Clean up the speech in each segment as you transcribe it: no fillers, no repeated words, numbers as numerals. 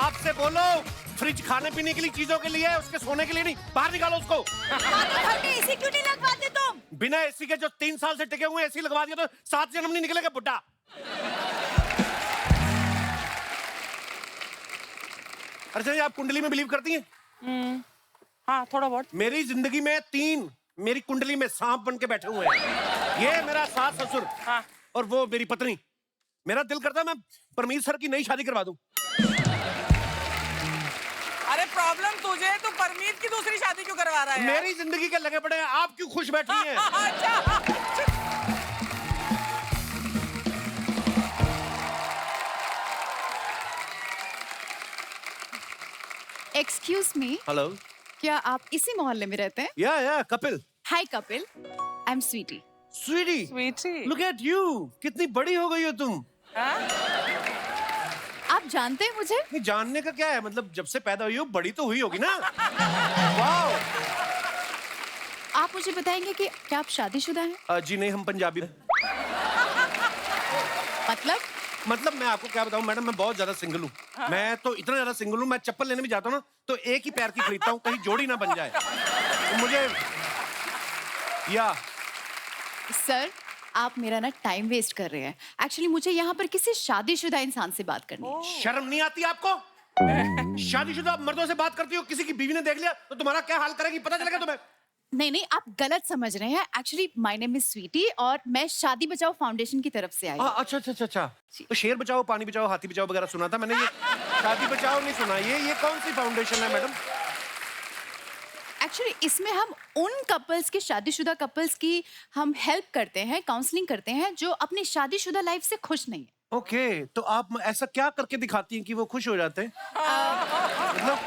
आपसे बोलो, फ्रिज खाने पीने के लिए चीजों के लिए है, उसके सोने के लिए नहीं। बाहर निकालो उसको। घर में एसी क्यों नहीं लगवाते तुम? बिना एसी के जो 3 साल से टिके हुए एसी लगवा दिया तो 7 जन्म नहीं निकलेगा बुड्ढा। अच्छा, आप कुंडली में बिलीव करती हैं? हाँ, थोड़ा बहुत। मेरी जिंदगी में 3 मेरी कुंडली में सांप बन के बैठे हुए हैं। ये मेरा सास ससुर, हाँ। और वो मेरी पत्नी। मेरा दिल करता है मैं परमीर सर की नई शादी करवा दूं। अरे प्रॉब्लम तुझे है, तू परमीत की दूसरी शादी क्यों करवा रहा है? मेरी जिंदगी के लगे पड़े हैं, आप क्यों खुश बैठी हैं? अच्छा। Excuse me, hello. क्या आप इसी मोहल्ले में रहते हैं? या Kapil. Hi Kapil, I am Sweety. Sweety, Sweety. Look at you, कितनी बड़ी हो गई हो तुम। आप जानते हैं मुझे? नहीं, जानने का क्या है, मतलब जब से पैदा हुई हो बड़ी तो हुई होगी ना। वाओ। आप मुझे बताएंगे कि क्या आप शादीशुदा हैं? जी नहीं, हम पंजाबी। मतलब मैं आपको क्या बताऊं मैडम, मैं बहुत ज्यादा सिंगल हूँ। मैं तो इतना ज्यादा सिंगल हूँ, मैं चप्पल लेने भी जाता हूँ ना तो एक ही पैर की खरीदता हूँ, कहीं जोड़ी ना बन जाए। तो मुझे या सर, आप मेरा ना टाइम वेस्ट कर रहे हैं। एक्चुअली मुझे यहाँ पर किसी शादीशुदा इंसान से बात करनी है। शर्म नहीं आती आपको? शादीशुदा मर्दों से बात करती हो, किसी की बीवी ने देख लिया तो तुम्हारा क्या हाल करेगी, पता चलेगा तुम्हें? नहीं, आप गलत समझ रहे हैं। Actually my name is Sweety और मैं शादी बचाओ फाउंडेशन की तरफ से आई हूँ। अच्छा। तो शेर बचाओ, पानी बचाओ, हाथी बचाओ वगैरह सुना था मैंने, ये शादी बचाओ नहीं सुना। ये कौन सी फाउंडेशन है मैडम? एक्चुअली इसमें हम उन कपल्स की, शादीशुदा कपल्स की हम हेल्प करते हैं, काउंसलिंग करते हैं जो अपनी शादीशुदा लाइफ से खुश नहीं है। ओके, तो आप ऐसा क्या करके दिखाती हैं कि वो खुश हो जाते हैं? मतलब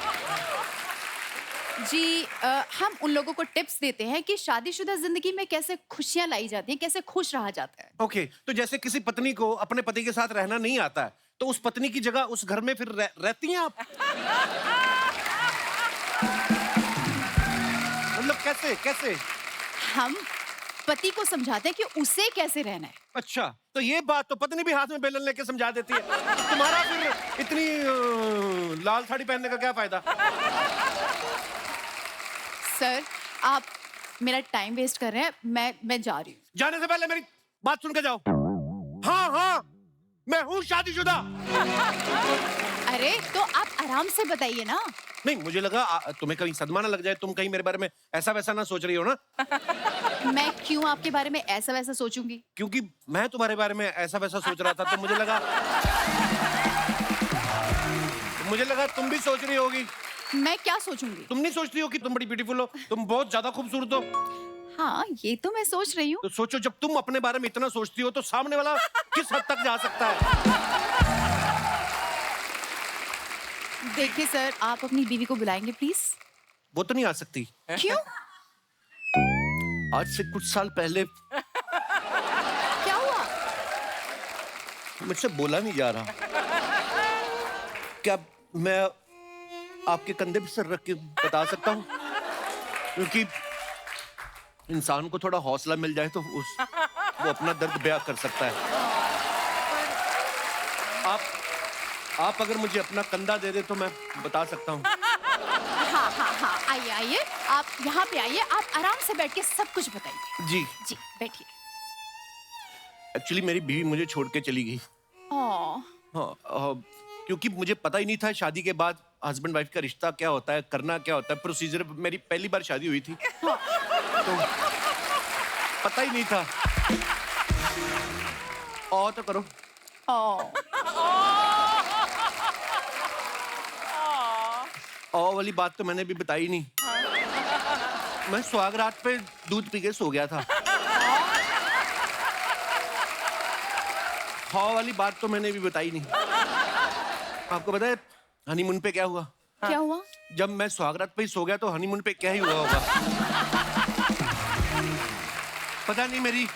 जी, हम उन लोगों को टिप्स देते हैं कि शादीशुदा जिंदगी में कैसे खुशियां लाई जाती हैं, कैसे खुश रहा जाता है। ओके, तो जैसे किसी पत्नी को अपने पति के साथ रहना नहीं आता है तो उस पत्नी की जगह उस घर में फिर रहती हैं आप? मतलब कैसे? हम पति को समझाते हैं कि उसे कैसे रहना है। अच्छा, तो ये बात तो पत्नी भी हाथ में बेलन लेके समझा देती है। तुम्हारा फिर इतनी लाल साड़ी पहनने का क्या फायदा? सर, आप मेरा टाइम वेस्ट कर रहे हैं। मैं जा रही हूँ। जाने से पहले मेरी बात सुन के जाओ। हाँ, मैं हूँ शादीशुदा। अरे तो आप आराम से बताइए ना। नहीं, मुझे लगा तुम्हें कहीं सदमा ना लग जाए, तुम कहीं मेरे बारे में ऐसा वैसा ना सोच रही हो ना। मैं क्यों आपके बारे में ऐसा वैसा सोचूंगी? क्योंकि मैं तुम्हारे बारे में ऐसा वैसा सोच रहा था तो मुझे लगा तुम भी सोच रही होगी। मैं क्या सोचूंगी? तुम नहीं सोचती हो कि तुम बड़ी ब्यूटीफुल हो, तुम बहुत ज्यादा खूबसूरत हो? हाँ, ये तो मैं सोच रही हूँ। तो सोचो, जब तुम अपने बारे में इतना सोचती हो तो सामने वाला किस हद तक जा सकता है? देखिए सर, आप अपनी बीवी को बुलाएंगे प्लीज। वो तो नहीं आ सकती। क्यों? आज से कुछ साल पहले क्या हुआ? मुझसे बोला नहीं जा रहा। क्या मैं आपके कंधे पे सर रख के बता सकता हूँ? क्योंकि इंसान को थोड़ा हौसला मिल जाए तो वो अपना दर्द बयां कर सकता है। आप अगर मुझे अपना कंधा दे दे तो मैं बता सकता हूँ। हाँ, आइए, आप यहाँ पे आइए। आप आराम से बैठ के सब कुछ बताइए। जी, बैठिए। एक्चुअली मेरी बीवी मुझे छोड़ के चली गई। हाँ, क्योंकि मुझे पता ही नहीं था शादी के बाद हस्बैंड वाइफ का रिश्ता क्या होता है, करना क्या होता है, प्रोसीजर। मेरी पहली बार शादी हुई थी तो पता ही नहीं था। तो करो। वाली बात तो मैंने भी बताई नहीं। मैं सुहागरात पे दूध पी के सो गया था। वाली बात तो मैंने भी बताई नहीं। आपको पता है हनीमून पे क्या हुआ? क्या हुआ? जब मैं सुहागरात पे ही सो गया तो हनीमून पे क्या ही हुआ होगा। पता नहीं मेरी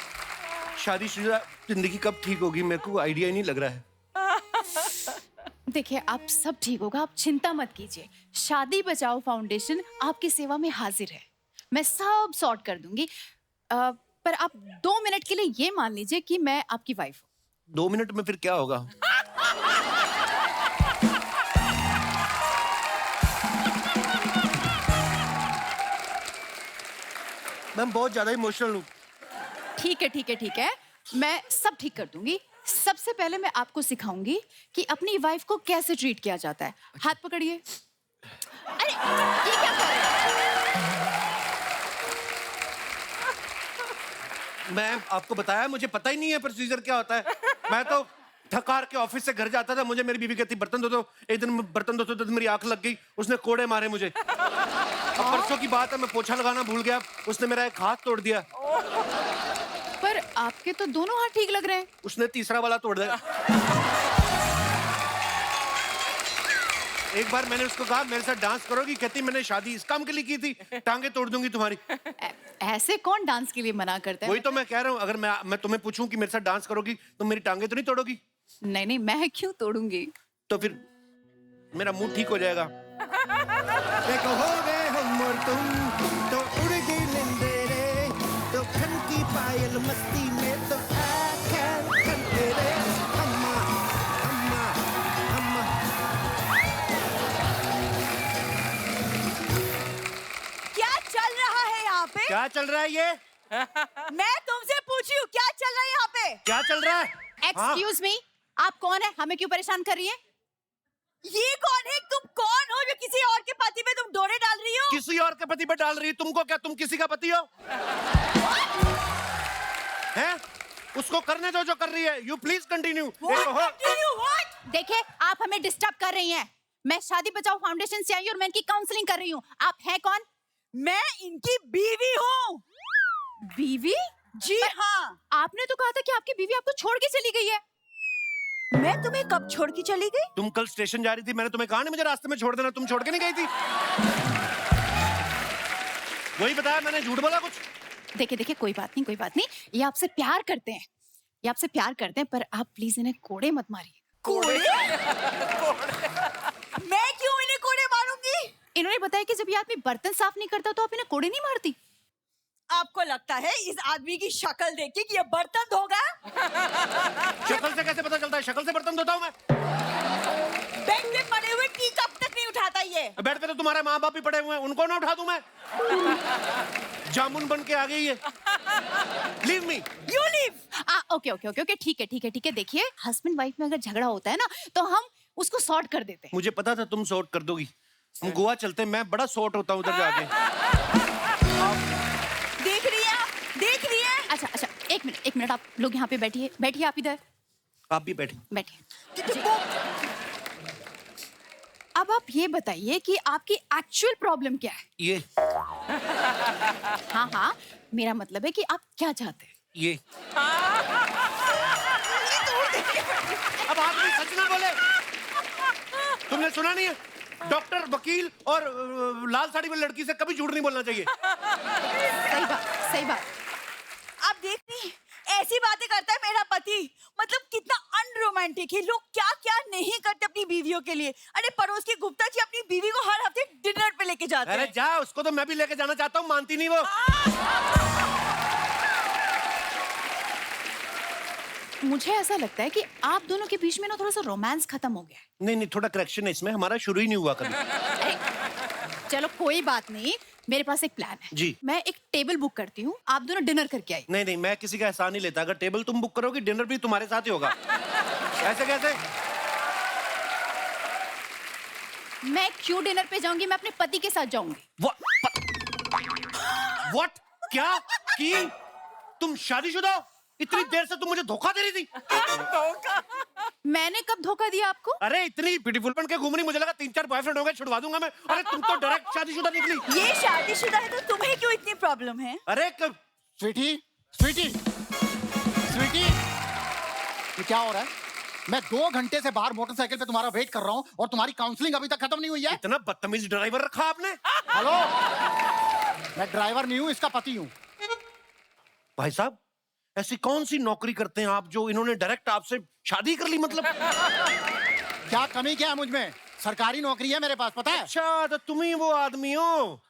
शादीशुदा जिंदगी कब ठीक होगी, मेरे को आइडिया ही नहीं लग रहा है। देखिए, आप सब ठीक होगा, आप चिंता मत कीजिए। शादी बचाओ फाउंडेशन आपकी सेवा में हाजिर है। मैं सब सॉर्ट कर दूंगी। पर आप 2 मिनट के लिए ये मान लीजिए कि मैं आपकी वाइफ हूँ। 2 मिनट में फिर क्या होगा? मैम बहुत ज्यादा इमोशनल हूँ। ठीक है ठीक है ठीक है, मैं सब ठीक कर दूंगी। सबसे पहले मैं आपको सिखाऊंगी कि अपनी वाइफ को कैसे ट्रीट किया जाता है। हाथ पकड़िए। अरे ये क्या कर रहे हैं? मैं आपको बताया, मुझे पता ही नहीं है प्रोसीजर क्या होता है। मैं तो थकार के ऑफिस से घर जाता था, मुझे मेरी बीवी कहती बर्तन धो दो। एक दिन बर्तन धोते तो मेरी आंख लग गई, उसने कोड़े मारे मुझे। अब परसों की बात है, मैं पोछा लगाना भूल गया, उसने मेरा एक हाथ तोड़ दिया। पर आपके तो दोनों हाथ ठीक लग रहे हैं। उसने तीसरा वाला तोड़ दिया। एक बार मैंने उसको कहा मेरे साथ डांस करोगी, कहती मैंने शादी इस काम के लिए की थी, टांगे तोड़ दूंगी तुम्हारी। ऐसे कौन डांस के लिए मना करता है? वही तो मैं कह रहा हूँ, अगर मैं तुम्हें पूछूं कि मेरे साथ डांस करोगी तो मेरी टांगे तो नहीं तोड़ोगी? नहीं नहीं, मैं क्यों तोड़ूंगी? तो फिर मेरा मूड ठीक हो जाएगा। देखो हो गए हम और तुम तो उड़ गई निंदे रे, तो खन की पायल मस्ती में तो आंखें खनते रे। अम्मा अम्मा अम्मा। क्या चल रहा है यहाँ पे? क्या चल रहा है ये? मैं तुमसे पूछी हूँ क्या चल रहा है यहाँ पे? क्या चल रहा है? एक्सक्यूज मी, आप कौन है? हमें क्यों परेशान कर रही है? ये कौन है? तुम कौन हो जो किसी और के पति पे तुम डोरे डाल रही हो? किसी और के पति पे डाल रही है? तुमको क्या, तुम किसी का पति हो? हैं? उसको करने दो जो कर रही है। You please continue. देखिए, आप हमें डिस्टर्ब कर रही हैं। मैं शादी बचाओ फाउंडेशन से आई हूँ और मैं इनकी काउंसलिंग कर रही हूँ। आप हैं कौन? मैं इनकी बीवी हूँ। बीवी? जी हाँ। आपने तो कहा था कि आपकी बीवी आपको छोड़ के चली गई है। मैं तुम्हें कब छोड़ के चली गई? तुम कल स्टेशन जा रही थी, मैंने तुम्हें कहा नहीं मुझे रास्ते में छोड़ देना, तुम छोड़ के नहीं गई थी? वही बताया मैंने, झूठ बोला कुछ? देखिए देखिए, कोई बात नहीं कोई बात नहीं, ये आपसे प्यार करते हैं, ये आपसे प्यार करते हैं, पर आप प्लीज इन्हें कोड़े मत मारिए। कोड़े? मैं क्यों इन्हें कोड़े मारूंगी? इन्होंने बताया कि जब ये आदमी बर्तन साफ नहीं करता तो आप इन्हें कोड़े नहीं मारती। आपको लगता है इस आदमी की शक्ल देख के कि ये बर्तन धोगा? शक्ल से कैसे पता चलता है? शक्ल से बर्तन धोता हूँ मैं। बेड पे पड़े हुए टी कप तक नहीं उठाता ये। बेड पे तो तुम्हारे माँ बाप भी पड़े हुए हैं, उनको ना उठा दूं मैं? जामुन बन के आ गई है। Leave me. You leave। Okay okay okay okay, ठीक है ठीक है ठीक है। देखिए, हस्बैंड वाइफ में अगर झगड़ा होता है ना तो हम उसको सॉर्ट कर देते हैं। मुझे पता था तुम सॉर्ट कर दोगी। हम गोवा चलते हैं, मैं बड़ा सॉर्ट होता हूँ उधर जाके। देख रही है आप? देख रही है? अच्छा अच्छा, एक मिनट, आप लोग यहाँ पे बैठिए, बैठिए आप इधर आप भी बैठे। बैठिए। अब आप ये बताइए कि आपकी एक्चुअल प्रॉब्लम क्या है? ये हाँ हाँ, मेरा मतलब है कि आप क्या चाहते हैं? ये अब आदमी सच ना बोले। तुमने सुना नहीं है? डॉक्टर, वकील और लाल साड़ी वाली लड़की से कभी झूठ नहीं बोलना चाहिए। सही बात, सही बात। आप देख रही, ऐसी बातें करता है मेरा पति। मतलब कितना अनरोमांटिक है। लोग क्या क्या नहीं करते अपनी बीवियों के लिए। अरे पड़ोस की गुप्ता जी अपनी बीवी को हर हफ्ते डिनर पे लेके जाते अरे हैं। जा, उसको तो मैं भी लेके जाना चाहता हूँ, मानती नहीं वो। मुझे ऐसा लगता है कि आप दोनों के बीच में ना थोड़ा सा रोमांस खत्म हो गया है। नहीं नहीं, थोड़ा करेक्शन है इसमें, हमारा शुरू ही नहीं हुआ कभी। अरे, चलो कोई बात नहीं, मेरे पास एक प्लान है। जी। मैं एक टेबल बुक करती हूँ, आप दोनों डिनर करके आइए। नहीं नहीं, मैं किसी का एहसान नहीं लेता। अगर टेबल तुम बुक करोगी, डिनर भी तुम्हारे साथ ही होगा। ऐसे कैसे? मैं क्यों डिनर पे जाऊंगी? मैं अपने पति के साथ जाऊंगी। What? क्या? की? तुम शादीशुदा हो? इतनी देर से तुम मुझे धोखा दे रही थी। मैंने कब धोखा दिया आपको? अरे इतनी ब्यूटीफुल के घूम रही, मुझे लगा 3-4 बॉयफ्रेंड हो गए, छुड़वा दूंगा मैं। अरे तुम तो डायरेक्ट शादीशुदा निकली। ये शादीशुदा है तो तुम्हें क्यों इतनी प्रॉब्लम है? अरे स्वीटी, स्वीटी, स्वीटी, ये क्या हो रहा है? मैं 2 घंटे से बाहर मोटरसाइकिल पे तुम्हारा वेट कर रहा हूँ और तुम्हारी काउंसलिंग अभी तक खत्म नहीं हुई है। इतना बदतमीज ड्राइवर रखा आपने। हेलो, मैं ड्राइवर नहीं हूँ, इसका पति हूँ। भाई साहब, ऐसी कौन सी नौकरी करते हैं आप जो इन्होंने डायरेक्ट आपसे शादी कर ली? मतलब क्या कमी क्या है मुझ में? सरकारी नौकरी है मेरे पास, पता है? अच्छा, तो तुम ही वो आदमी हो।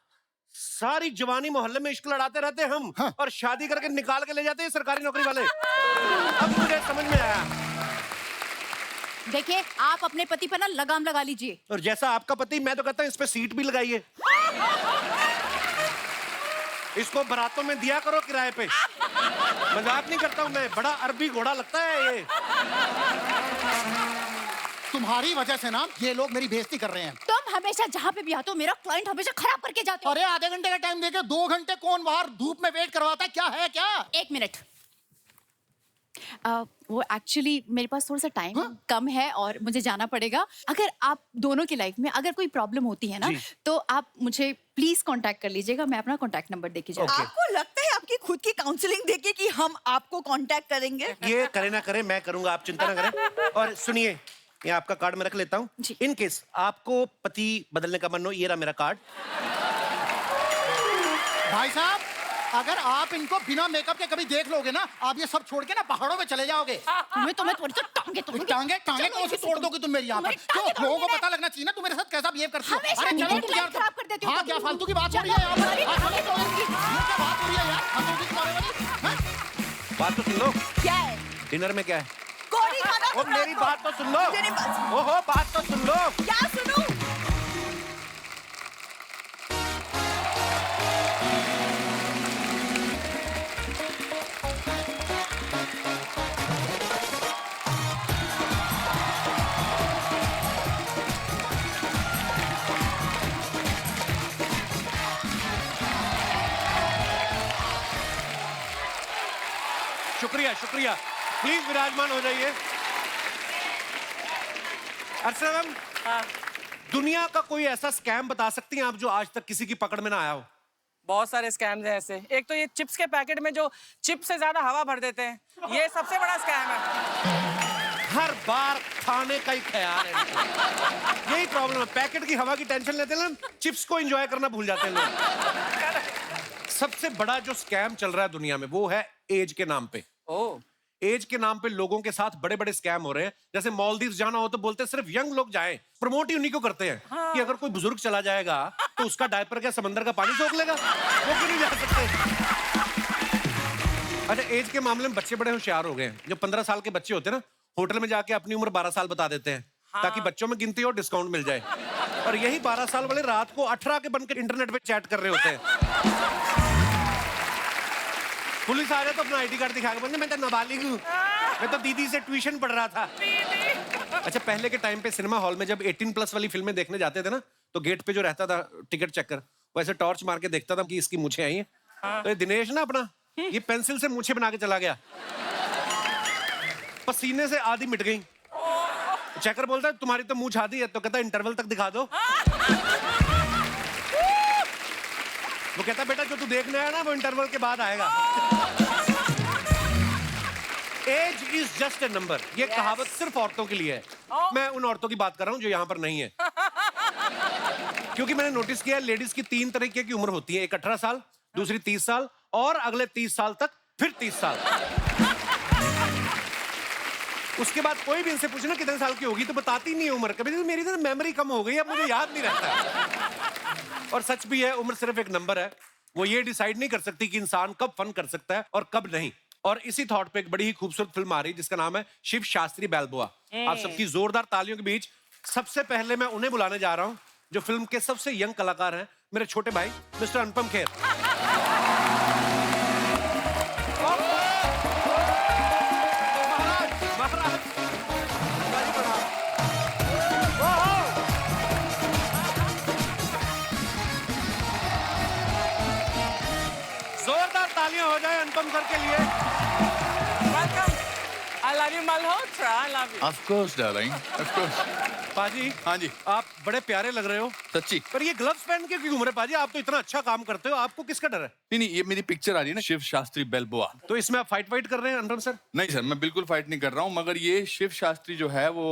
सारी जवानी मोहल्ले में इश्क लड़ाते रहते हम, हाँ। और शादी करके निकाल के ले जाते हैं सरकारी नौकरी वाले। अब मुझे समझ में आया। देखिए, आप अपने पति पर ना लगाम लगा लीजिए। और जैसा आपका पति, मैं तो कहता हूँ इस पे सीट भी लगाइए। इसको बारातों में दिया करो किराए पे। मजाक नहीं करता हूँ मैं, बड़ा अरबी घोड़ा लगता है ये। तुम्हारी वजह से ना ये लोग मेरी बेइज्जती कर रहे हैं। तुम हमेशा जहाँ पे भी आते हो मेरा क्लाइंट हमेशा खराब करके जाते हो। अरे आधे घंटे का टाइम देके 2 घंटे कौन बाहर धूप में वेट करवाता है? क्या है क्या? 1 मिनट। वो एक्चुअली मेरे पास थोड़ा सा टाइम कम है और मुझे जाना पड़ेगा। अगर आप दोनों की लाइफ में अगर कोई प्रॉब्लम होती है ना तो आप मुझे प्लीज कांटेक्ट कर लीजिएगा। मैं अपना कांटेक्ट नंबर देके जाऊंगी। आपको लगता है आपकी खुद की काउंसलिंग देके कि हम आपको कांटेक्ट करेंगे? ये करे ना करे, मैं करूंगा, आप चिंता ना करें। और सुनिए, ये आपका कार्ड मैं रख लेता हूँ। इन केस आपको पति बदलने का मन हो, ये रहा मेरा कार्ड। भाई साहब, अगर आप इनको बिना मेकअप के कभी देख लोगे ना, आप ये सब छोड़ के ना पहाड़ों में चले जाओगे। तुम्हें थोड़ी सी टांगे तोड़ूंगी। टांगे कौन सी तोड़ दोगी तुम मेरी यहाँ पर? क्यों? लोगों को पता लगना चाहिए ना तुम मेरे साथ कैसा बिहेव करती हो। हमेशा अरे चलो मेरी लाइफ खराब कर देती हो। हाँ, क्या फालतू की बात हो रही है यहाँ पर? ये क्या बात हो रही है यार? हम लोग तुम्हारे वाली, हैं? बात तो सुन लो। क्या है? डिनर में क्या है? कोरी खाना। ओ मेरी बात तो सुन लो। मुझे नहीं बात- ओहो, बात तो सुन लो। क्या सुनूं? शुक्रिया शुक्रिया, प्लीज विराजमान हो जाइए। अर्चना मैम, दुनिया का कोई ऐसा स्कैम बता सकती हैं आप जो आज तक किसी की पकड़ में ना आया हो? बहुत सारे स्कैम्स हैं ऐसे। एक तो ये चिप्स के पैकेट में जो चिप्स से ज्यादा हवा भर देते हैं, ये सबसे बड़ा स्कैम है। हर बार खाने का ही ख्याल है इनको। यही प्रॉब्लम है, पैकेट की हवा की टेंशन लेते हैं ना, चिप्स को एंजॉय करना भूल जाते हैं लोग। सबसे बड़ा जो स्कैम चल रहा है दुनिया में वो है एज के नाम पे। ओह, एज के नाम पे लोगों के साथ बड़े बड़े स्कैम हो रहे हैं। जैसे मालदीव जाना हो तो बोलते हैं सिर्फ यंग लोग जाएं, प्रमोट ही उन्हीं को करते हैं। कि अगर कोई बुजुर्ग चला जाएगा तो उसका डायपर क्या समंदर का पानी सोख लेगा? वो क्यों नहीं जा सकते? अच्छा, एज के मामले में बच्चे बड़े होशियार हो गए हैं। जो 15 साल के बच्चे होते हैं ना, होटल में जाके अपनी उम्र 12 साल बता देते हैं ताकि बच्चों में गिनती और डिस्काउंट मिल जाए। और यही 12 साल वाले रात को 18 के बनकर इंटरनेट पे चैट कर रहे होते हैं। पुलिस आ जाए तो अपना आईडी कार्ड दिखा के बोलते मैं तो नाबालिग हूँ, मैं तो दीदी से ट्यूशन पढ़ रहा था। अच्छा, पहले के टाइम पे सिनेमा हॉल में जब 18+ वाली फिल्में देखने जाते थे ना, तो गेट पे जो रहता था टिकट चेकर, वो ऐसे टॉर्च मार के देखता था कि इसकी मूछें आई हैं। तो ये दिनेश ना अपना ये पेंसिल से मूछें बना के चला गया, पसीने से आधी मिट गई। चेकर बोलता है तुम्हारी तो मूछ आधी है, तो कहता इंटरवल तक दिखा दो। वो कहता बेटा जो तू देखने आया ना वो इंटरवल के बाद आएगा। Age is just a number, ये कहावत सिर्फ औरतों के लिए है। मैं उन औरतों की बात कर रहा हूं जो यहां पर नहीं है। क्योंकि मैंने नोटिस किया लेडीज की 3 तरीके की उम्र होती है। एक 18 साल, दूसरी 30 साल और अगले 30 साल तक फिर 30 साल। उसके बाद कोई भी इनसे पूछे ना कितने साल की होगी तो बताती नहीं है उम्र। कभी मेरी तो मेमोरी कम हो गई, अब मुझे याद नहीं रहता। और सच भी है, उम्र सिर्फ एक नंबर है। वो ये डिसाइड नहीं कर सकती कि इंसान कब फन कर सकता है और कब नहीं। और इसी थॉट पे एक बड़ी ही खूबसूरत फिल्म आ रही है जिसका नाम है शिव शास्त्री बैल्बोआ। आप सबकी जोरदार तालियों के बीच सबसे पहले मैं उन्हें बुलाने जा रहा हूं जो फिल्म के सबसे यंग कलाकार हैं, मेरे छोटे भाई मिस्टर अनुपम खेर। जोरदार तालियां हो जाए अनुपम सर के लिए। Welcome. I love you Malhotra, I love you. Of course, darling. Of course. पाजी, हाँ जी, आप बड़े प्यारे लग रहे हो। सच्ची। पर ये ग्लव्स पहन के क्यों घूम रहे पाजी? आप तो इतना अच्छा काम करते हो, आपको किसका डर है? नहीं नहीं, ये मेरी पिक्चर आ रही है ना, शिव शास्त्री बेल्बोआ। तो इसमें आप फाइट वाइट कर रहे हैं अनुपम सर? नहीं सर, मैं बिल्कुल फाइट नहीं कर रहा हूँ, मगर ये शिव शास्त्री जो है वो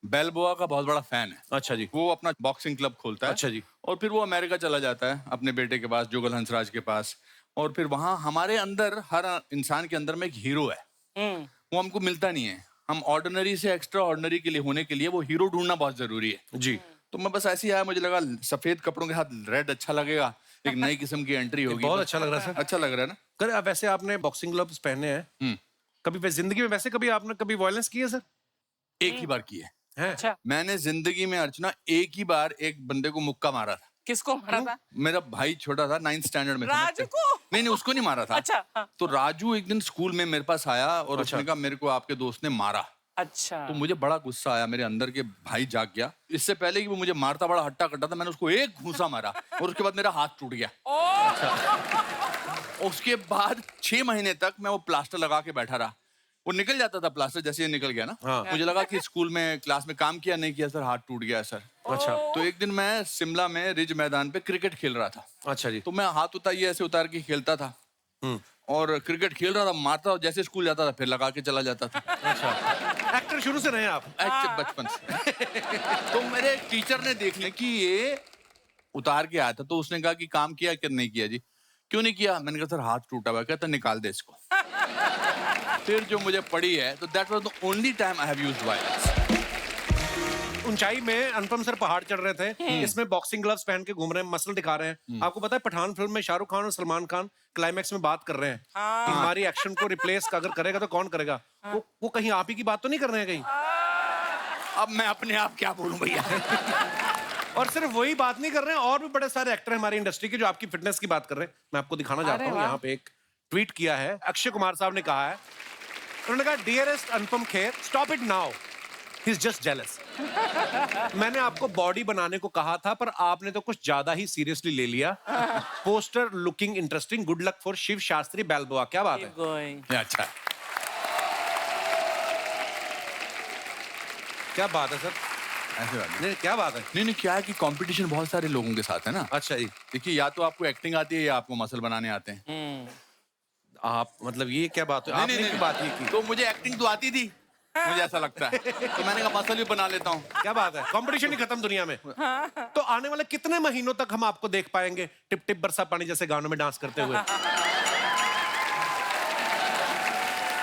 बेल्बोआ का बहुत बड़ा फैन है। अच्छा जी। वो अपना बॉक्सिंग क्लब खोलता है। अच्छा जी। और फिर वो अमेरिका चला जाता है अपने बेटे के पास, जुगल हंसराज के पास। और फिर वहाँ हमारे अंदर, हर इंसान के अंदर में एक हीरो है। वो हमको मिलता नहीं है। हम ऑर्डिनरी से एक्स्ट्रा ऑर्डिनरी के लिए होने के लिए वो हीरो ढूंढना बहुत जरूरी है जी। तो मैं बस ऐसे ही आया, मुझे लगा सफेद कपड़ों के साथ रेड अच्छा लगेगा, एक नई किस्म की एंट्री होगी। बहुत अच्छा लग रहा है सर। अच्छा लग रहा है ना? कर वैसे आपने बॉक्सिंग ग्लव्स पहने हैं, कभी जिंदगी में वैसे कभी आपने कभी वायलेंस की है सर? एक ही बार की है। हैं? अच्छा, मैंने जिंदगी में अर्चना एक ही बार एक बंदे को मुक्का मारा था। किसको मारा था? मेरा भाई छोटा था, 9th स्टैंडर्ड में था। राजू को? नहीं नहीं, उसको नहीं मारा था। अच्छा, हाँ। तो राजू एक दिन स्कूल में मेरे पास आया और उसने कहा मेरे को आपके दोस्त ने मारा। अच्छा। तो मुझे बड़ा गुस्सा आया, मेरे अंदर के भाई जाग गया। इससे पहले कि वो मुझे मारता, बड़ा हट्टा कट्टा था, मैंने उसको एक घूंसा मारा और उसके बाद मेरा हाथ टूट गया। उसके बाद 6 महीने तक मैं वो प्लास्टर लगा के बैठा रहा। वो निकल जाता था प्लास्टर, जैसे ये निकल गया ना, मुझे लगा कि स्कूल में क्लास में काम किया नहीं किया सर, हाथ टूट गया सर। अच्छा। तो एक दिन मैं शिमला में रिज मैदान पे क्रिकेट खेल रहा था। अच्छा जी। तो मैं हाथ उतारिए ऐसे उतार के खेलता था और क्रिकेट खेल रहा था, मारता, जैसे स्कूल जाता था फिर लगा के चला जाता था। अच्छा, एक्टर शुरू से रहे आप? बचपन से। तो मेरे टीचर ने देख लिया कि ये उतार के आया था, तो उसने कहा कि काम किया कि नहीं किया जी? क्यों नहीं किया? मैंने कहा सर हाथ टूटा हुआ है। कहता निकाल दे इसको। फिर जो मुझे पड़ी है, तो that was the only time I have used violence. ऊंचाई में अनुपम सर पहाड़ चढ़ रहे थे, इसमें बॉक्सिंग ग्लव्स पहन के घूम रहे हैं, मसल दिखा रहे हैं। आपको पता है पठान फिल्म में शाहरुख खान और सलमान खान क्लाइमैक्स में बात कर रहे हैं कि हमारी एक्शन को रिप्लेस अगर करेगा तो कौन करेगा? वो कहीं आप ही की बात तो नहीं कर रहे हैं कहीं? अब मैं अपने आप क्या बोलूं भैया। और सिर्फ वही बात नहीं कर रहे हैं, और भी बड़े सारे एक्टर हैं हमारी इंडस्ट्री के जो आपकी फिटनेस की बात कर रहे हैं। मैं आपको दिखाना चाहता हूँ, यहाँ पे एक ट्वीट किया है, अक्षय कुमार साहब ने कहा है। उन्होंने कहा dearest Anupam Kher, stop it now, he is just jealous. मैंने आपको बॉडी बनाने को कहा था, पर आपने तो कुछ ज्यादा ही सीरियसली ले लिया। Poster looking interesting, good luck for Shiv Shastri Balboa. क्या बात है? अच्छा, क्या बात है सर? ऐसे बात नहीं, क्या बात है? नहीं, क्या है कि कंपटीशन बहुत सारे लोगों के साथ है ना। अच्छा जी। देखिए, या तो आपको एक्टिंग आती है या आपको मसल बनाने आते हैं। आप मतलब ये क्या बात है? आपने की बात ये की? तो मुझे एक्टिंग तो आती थी, मुझे ऐसा लगता है, तो मैंने कहा मसल भी बना लेता हूँ। क्या बात है? कंपटीशन ही खत्म दुनिया में। तो आने वाले कितने महीनों तक हम आपको देख पाएंगे टिप टिप बरसा पानी जैसे गानों में डांस करते हुए?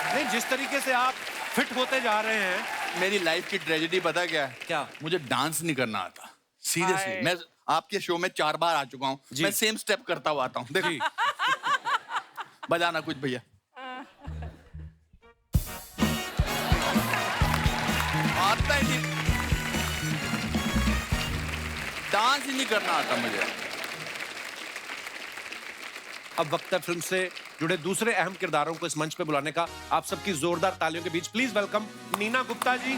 नहीं, जिस तरीके से आप फिट होते जा रहे हैं। मेरी लाइफ की ट्रेजेडी पता क्या है? क्या? मुझे डांस नहीं करना आता, सीरियसली। मैं आपके शो में 4 बार आ चुका हूँ, मैं सेम स्टेप करता हुआ आता हूँ। देखिए, बजाना कुछ भैया। आता ही नहीं, डांस ही नहीं करना आता मुझे। अब वक्त है फिल्म से जुड़े दूसरे अहम किरदारों को इस मंच पे बुलाने का। आप सबकी जोरदार तालियों के बीच please welcome Neena Gupta ji,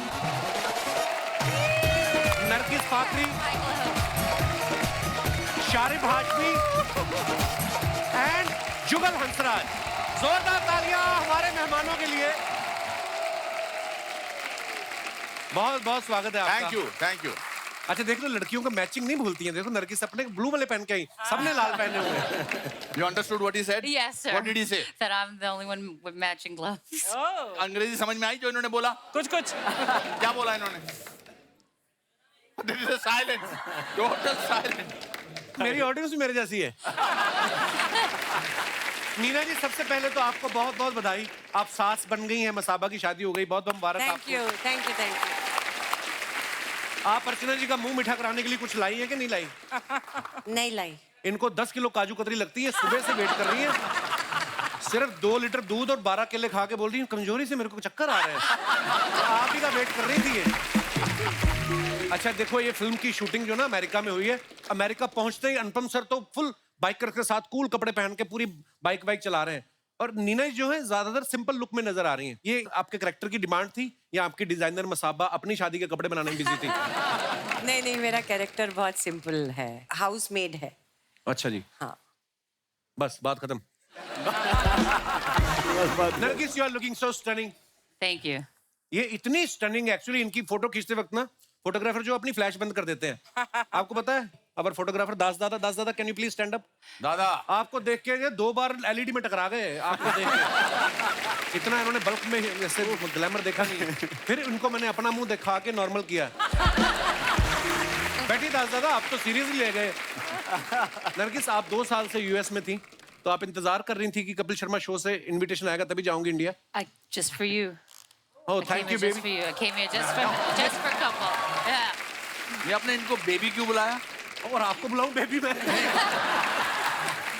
Nargis Fakhri, Sharib Hashmi and Jugal Hansraj. जोरदार तालियां हमारे मेहमानों के लिए। बहुत बहुत स्वागत है आपका। Thank you. अच्छा, देख लो, लड़कियों का मैचिंग नहीं भूलती हैं। देखो, नरगिस अपने ब्लू वाले पहन के आई, सबने लाल पहने हुए हैं। You understood what he said? Yes, sir. What did he say? That I'm the only one with matching gloves. अंग्रेजी समझ में आई जो इन्होंने बोला? कुछ क्या बोला इन्होंने? There is a silence, total silence. मेरी ऑडियंस भी मेरे जैसी है। नीना जी, सबसे पहले तो आपको बहुत बहुत बधाई। आप सास बन गई हैं, मसाबा की शादी हो गई, बहुत बहुत मुबारक आपको। Thank you. आप अर्चना जी का मुंह मीठा कराने के लिए कुछ लाई है कि नहीं लाई? नहीं लाई। इनको 10 किलो काजू कतरी लगती है, सुबह से वेट कर रही है। सिर्फ 2 लीटर दूध और 12 केले खा के बोल रही हूँ कमजोरी से मेरे को चक्कर आ रहे हैं। आप ही का वेट कर रही थी ये। अच्छा देखो, ये फिल्म की शूटिंग जो ना अमेरिका में हुई है। अमेरिका पहुंचते ही अनुपम सर तो फुल बाइकर के साथ कूल कपड़े पहन के पूरी बाइक चला रहे हैं, और नीना जी जो है ज्यादातर सिंपल लुक में नजर आ रही हैं। ये आपके कैरेक्टर की डिमांड थी या आपकी डिजाइनर मसाबा अपनी शादी के कपड़े बनाने में बिजी थी? नहीं, मेरा कैरेक्टर बहुत सिंपल है, हाउस मेड है। अच्छा जी। हाँ, बस बात खत्म। Nargis, you are looking so stunning. Thank you. ये इतनी स्टनिंग, एक्चुअली इनकी फोटो खींचते वक्त ना फोटोग्राफर जो अपनी फ्लैश बंद कर देते हैं। आपको पता है, अगर फोटोग्राफर दास दादा can you please stand up? दादा, आपको देख के 2 बार एलईडी में टकरा गए आपको देख के। इतना इन्होंने बल्क में ऐसे ग्लैमर देखा नहीं। फिर इनको मैंने अपना मुंह दिखा के नॉर्मल किया। बैठी दास दादा, आप तो सीरियसली ले गए। नरगिस, आप 2 साल से यूएस में थी, तो आप इंतजार कर रही थी कि कपिल शर्मा शो से इनविटेशन आएगा तभी जाऊंगी India. Just for you. Oh, I thank came you here just for baby. you. I came here just for couple. Yeah. ये आपने इनको बेबी क्यों बुलाया? और आपको बुलाऊं बेबी मैं?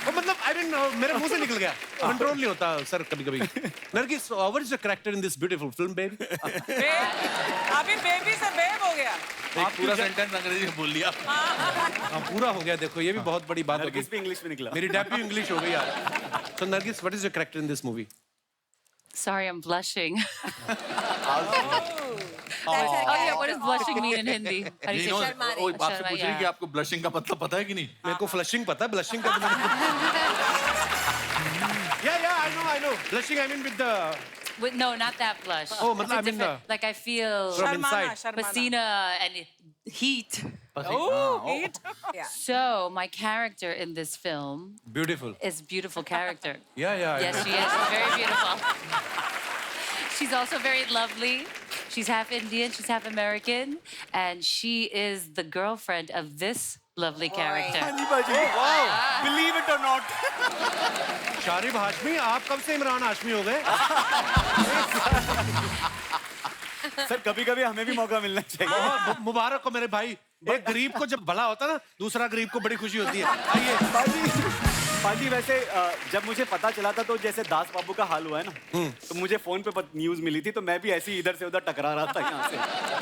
मतलब आई डोंट नो, मेरे मुंह से निकल गया, कंट्रोल नहीं होता सर कभी-कभी। Nargis, what is the character in this beautiful film baby? अभी बेबी से बेब हो गया। आप पूरा सेंटेंस अंग्रेजी में बोल लिया। हाँ, पूरा हो गया, देखो ये भी बहुत बड़ी बात होगी। नरगिस भी इंग्लिश में निकला। मेरी डेब्यू इंग्लिश हो गई यार। So Nargis, what is your character in this movie? Sorry, I'm blushing. That's her Oh yeah, what does character. blushing mean in Hindi? How do you You say know, Sharma रही। वो आपसे शर्मा, पूछ रही कि yeah. आपको ब्लशिंग का मतलब पता है कि नहीं? मेरे को फ्लशिंग पता है, ब्लशिंग का I know. Blushing, I mean with the With, no, not that blush. Oh, It's matlab, a I mean different- like I feel from inside. pasina and heat. Ooh, heat. Yeah. So my character in this film Beautiful. is beautiful character. Yeah. Yes, she is. She's very beautiful. She's also very lovely. She's half Indian, she's half American, and she is the girlfriend of this lovely character. Believe it or not. Sharib Hashmi, आप कब से इमरान हाशमी हो गए? Sir कभी-कभी हमें भी मौका मिलना चाहिए। मुबारक हो मेरे भाई। एक गरीब को जब भला होता ना, दूसरा गरीब को बड़ी खुशी होती है। आइए। पाजी वैसे जब मुझे पता चला था तो जैसे दास बाबू का हाल हुआ है ना, तो मुझे फोन पे न्यूज मिली थी, तो मैं भी ऐसे ही इधर से उधर टकरा रहा था यहाँ से।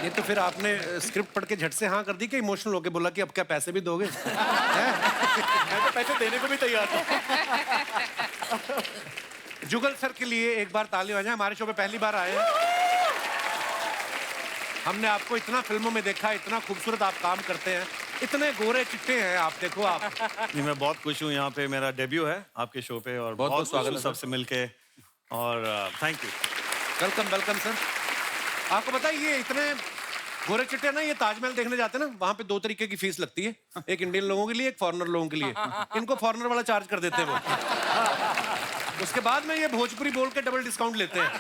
ये तो फिर आपने स्क्रिप्ट पढ़ के झट से हाँ कर दी कि इमोशनल होके बोला कि अब क्या पैसे भी दोगे? हैं? मैं तो पैसे देने को भी तैयार था। जुगल सर के लिए एक बार ताली बजाएं, हमारे शो पे पहली बार आए हैं। हमने आपको इतना फिल्मों में देखा, इतना खूबसूरत आप काम करते हैं, इतने गोरे चिट्टे हैं आप, देखो आप। नहीं, मैं बहुत खुश हूँ, यहाँ पे मेरा डेब्यू है आपके शो पे और बहुत स्वागत है सबसे मिलके और थैंक यू। Welcome sir. आपको पता है ये इतने गोरे चिट्टे ना, ये ताजमहल देखने जाते हैं ना, वहाँ पे दो तरीके की फीस लगती है, एक इंडियन लोगों के लिए, एक फॉरेनर लोगों के लिए। इनको फॉरेनर वाला चार्ज कर देते हैं वो। उसके बाद में ये भोजपुरी बोल के डबल डिस्काउंट लेते हैं।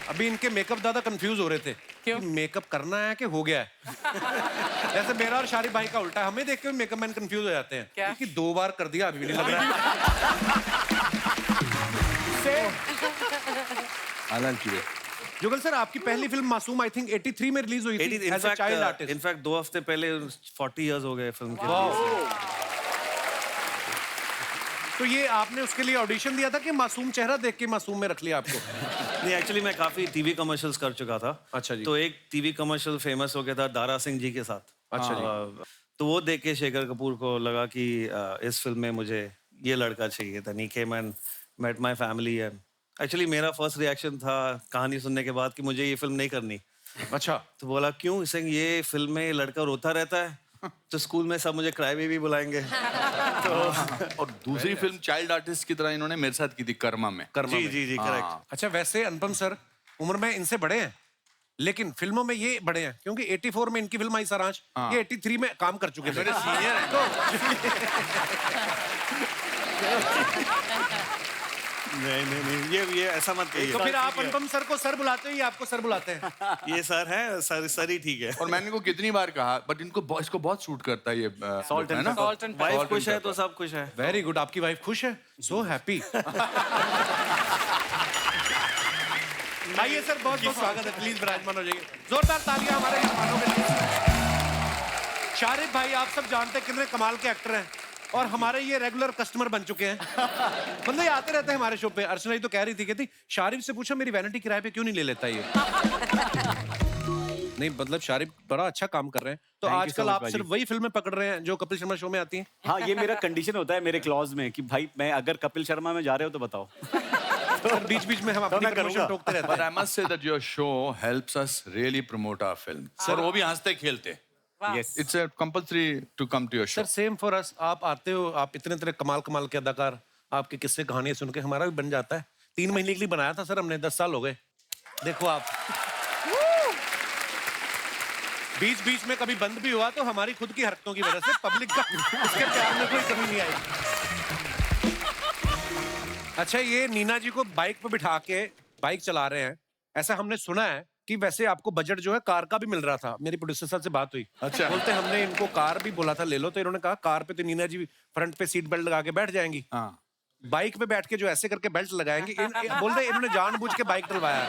अभी इनके मेकअप दादा कंफ्यूज हो रहे थे कि मेकअप करना है कि हो गया है। जैसे मेरा और शारिब भाई का उल्टा है, हमें देख के मेकअप मैन कंफ्यूज हो जाते हैं कि 2 बार कर दिया, अभी भी नहीं लग रहा हालांकि जुगल सर, आपकी पहली फिल्म मासूम आई थिंक 83 में रिलीज हुई थी as a child artist. In fact 2 हफ्ते पहले 40 इयर्स हो गए फिल्म के। तो ये आपने उसके लिए ऑडिशन दिया था कि मासूम चेहरा देख के मासूम में रख लिया आपको? नहीं, एक्चुअली मैं काफी टीवी कमर्शियल्स कर चुका था। अच्छा जी। तो एक टीवी कमर्शियल फेमस हो गया था दारा सिंह जी के साथ। अच्छा जी। तो वो देख के शेखर कपूर को लगा कि इस फिल्म में मुझे ये लड़का चाहिए था। He came and met my family and actually मेरा फर्स्ट रिएक्शन था कहानी सुनने के बाद कि मुझे ये फिल्म नहीं करनी। अच्छा। तो बोला क्यों? इसे ये फिल्म में लड़का रोता रहता है, तो स्कूल में सब मुझे क्राई बेबी बुलाएंगे। तो और दूसरी फिल्म चाइल्ड आर्टिस्ट की तरह इन्होंने मेरे साथ की थी कर्मा में। जी करेक्ट। अच्छा, वैसे अनुपम सर उम्र में इनसे बड़े हैं, लेकिन फिल्मों में ये बड़े हैं क्योंकि 84 में इनकी फिल्म आई सारांश, ये 83 में काम कर चुके थे। मेरे सीनियर हैं। नहीं ये ऐसा मत कहिए। तो फिर आप अनुपम सर को सर बुलाते हो या आपको सर बुलाते हैं? ये सर है, सर ही ठीक है। और मैंने इनको कितनी बार कहा, बट इसको बहुत सूट करता है ये सॉल्ट है एंड ना। वाइफ खुश है तो सब खुश है। Very good. आपकी वाइफ खुश है? So happy. आइए सर, बहुत बहुत स्वागत है, प्लीज विराजमान हो जाइए। जोरदार तालियां हमारे मेहमानों के लिए। शारिब भाई, आप सब जानते हैं कितने कमाल के एक्टर हैं और हमारे ये रेगुलर कस्टमर बन चुके हैं। मतलब ये आते रहते हैं हमारे शो पे। अर्चना जी तो कह रही थी, कहती शारिब से पूछो मेरी वैनिटी किराए पे क्यों नहीं ले लेता ये। नहीं, मतलब शारिब बड़ा अच्छा काम कर रहे हैं। तो आजकल आप सिर्फ वही फिल्में पकड़ रहे हैं जो कपिल शर्मा शो में आती हैं? हाँ, ये मेरा कंडीशन होता है मेरे क्लॉज में कि भाई मैं अगर कपिल शर्मा में जा रहे हो तो बताओ। बीच बीच में हम अपनी प्रमोशन टोकते रहते But हैं। I must say that your show helps us really promote our film. और वो भी हंसते खेलते। Yes. It's a compulsory to come to your show. Sir same for us. आप आते हो, आप इतने कमाल के अदाकार, आपके किस्से कहानियां सुन के हमारा भी बन जाता है। 3 महीने के लिए बनाया था सर हमने, 10 साल हो गए। देखो आप, बीच बीच में कभी बंद भी हुआ तो हमारी खुद की हरकतों की वजह से, पब्लिक का उसके प्यार में कोई कमी नहीं आई। अच्छा, ये नीना जी को बाइक पे बिठा के बाइक चला रहे हैं, ऐसा हमने सुना है कि वैसे आपको बजट जो है कार का भी मिल रहा था। मेरी प्रोड्यूसर साहब से बात हुई। अच्छा। बोलते हमने इनको कार भी बोला था ले लो, तो इन्होंने कहा कार पे तो नीना जी फ्रंट पे सीट बेल्ट लगा के बैठ जाएंगी, बाइक पे बैठ के जो ऐसे करके बेल्ट लगाएंगे। बोलते इन्होंने जानबूझ के बाइक डलवाया है।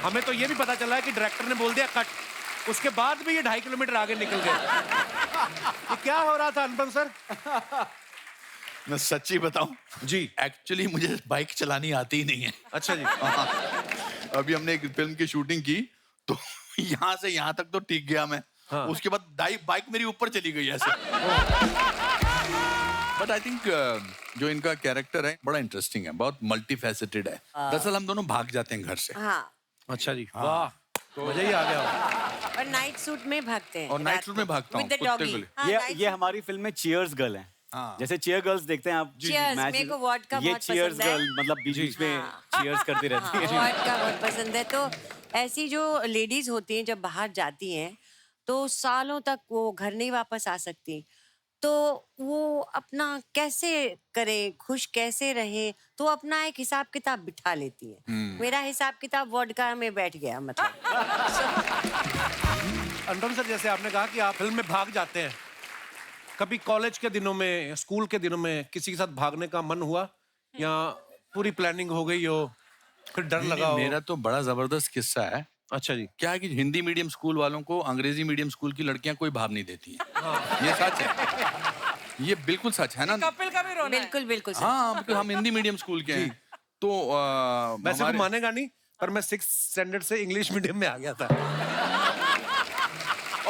हमें तो ये भी पता चला है कि डायरेक्टर ने बोल दिया कट, उसके बाद भी ये 2.5 किलोमीटर आगे निकल गए। ये क्या हो रहा था अनुपम सर? मैं सच्ची बताऊं जी। एक्चुअली मुझे बाइक चलानी आती ही नहीं है। अच्छा जी। हाँ। अभी हमने एक फिल्म की शूटिंग की तो यहाँ से यहाँ तक तो ठीक गया मैं। हाँ। उसके बाद बाइक मेरी ऊपर चली गई ऐसे। बट आई थिंक जो इनका कैरेक्टर है बड़ा इंटरेस्टिंग है, बहुत मल्टी फैसेटेड है। दरअसल हम दोनों भाग जाते हैं घर से। हाँ, अच्छा जी, वाह, मजा ही आ गया। और नाइट सूट में भागते हैं। और नाइट सूट में भागता हूँ With the कुत्ते doggy. को ले। हाँ, night ये suit. हमारी फिल्म में चीयर्स गर्ल है। हाँ। जैसे चीयर गर्ल्स देखते हैं आप Cheers, मेरे को वॉडका ये बहुत चीयर्स पसंद है। गर्ल मतलब बीच बीच में चीयर्स करती रहती है। वॉट का बहुत पसंद है। तो ऐसी जो लेडीज होती हैं जब बाहर जाती हैं तो सालों तक वो घर नहीं वापस आ सकती, तो वो अपना कैसे करे, खुश कैसे रहे, तो अपना एक हिसाब किताब बिठा लेती है। मेरा हिसाब किताब वॉडका में बैठ गया मतलब। अनुपम सर, जैसे आपने कहा कि आप फिल्म में भाग जाते हैं, कभी कॉलेज के दिनों में, स्कूल के दिनों में किसी के साथ भागने का मन हुआ या पूरी प्लानिंग हो गई हो, फिर डर लगा हो? मेरा तो बड़ा जबरदस्त किस्सा है। अच्छा जी। क्या है कि हिंदी मीडियम स्कूल वालों को अंग्रेजी मीडियम स्कूल की लड़कियां कोई भाव नहीं देती हैं। ये सच है, ये बिल्कुल सच है ना। कपिल का भी रोना है। बिल्कुल बिल्कुल सच। हाँ, बिल्कुल हम हिंदी मीडियम स्कूल के हैं। तो वैसे वो मानेगा नहीं, पर मैं 6th स्टैंडर्ड से इंग्लिश मीडियम में आ गया था।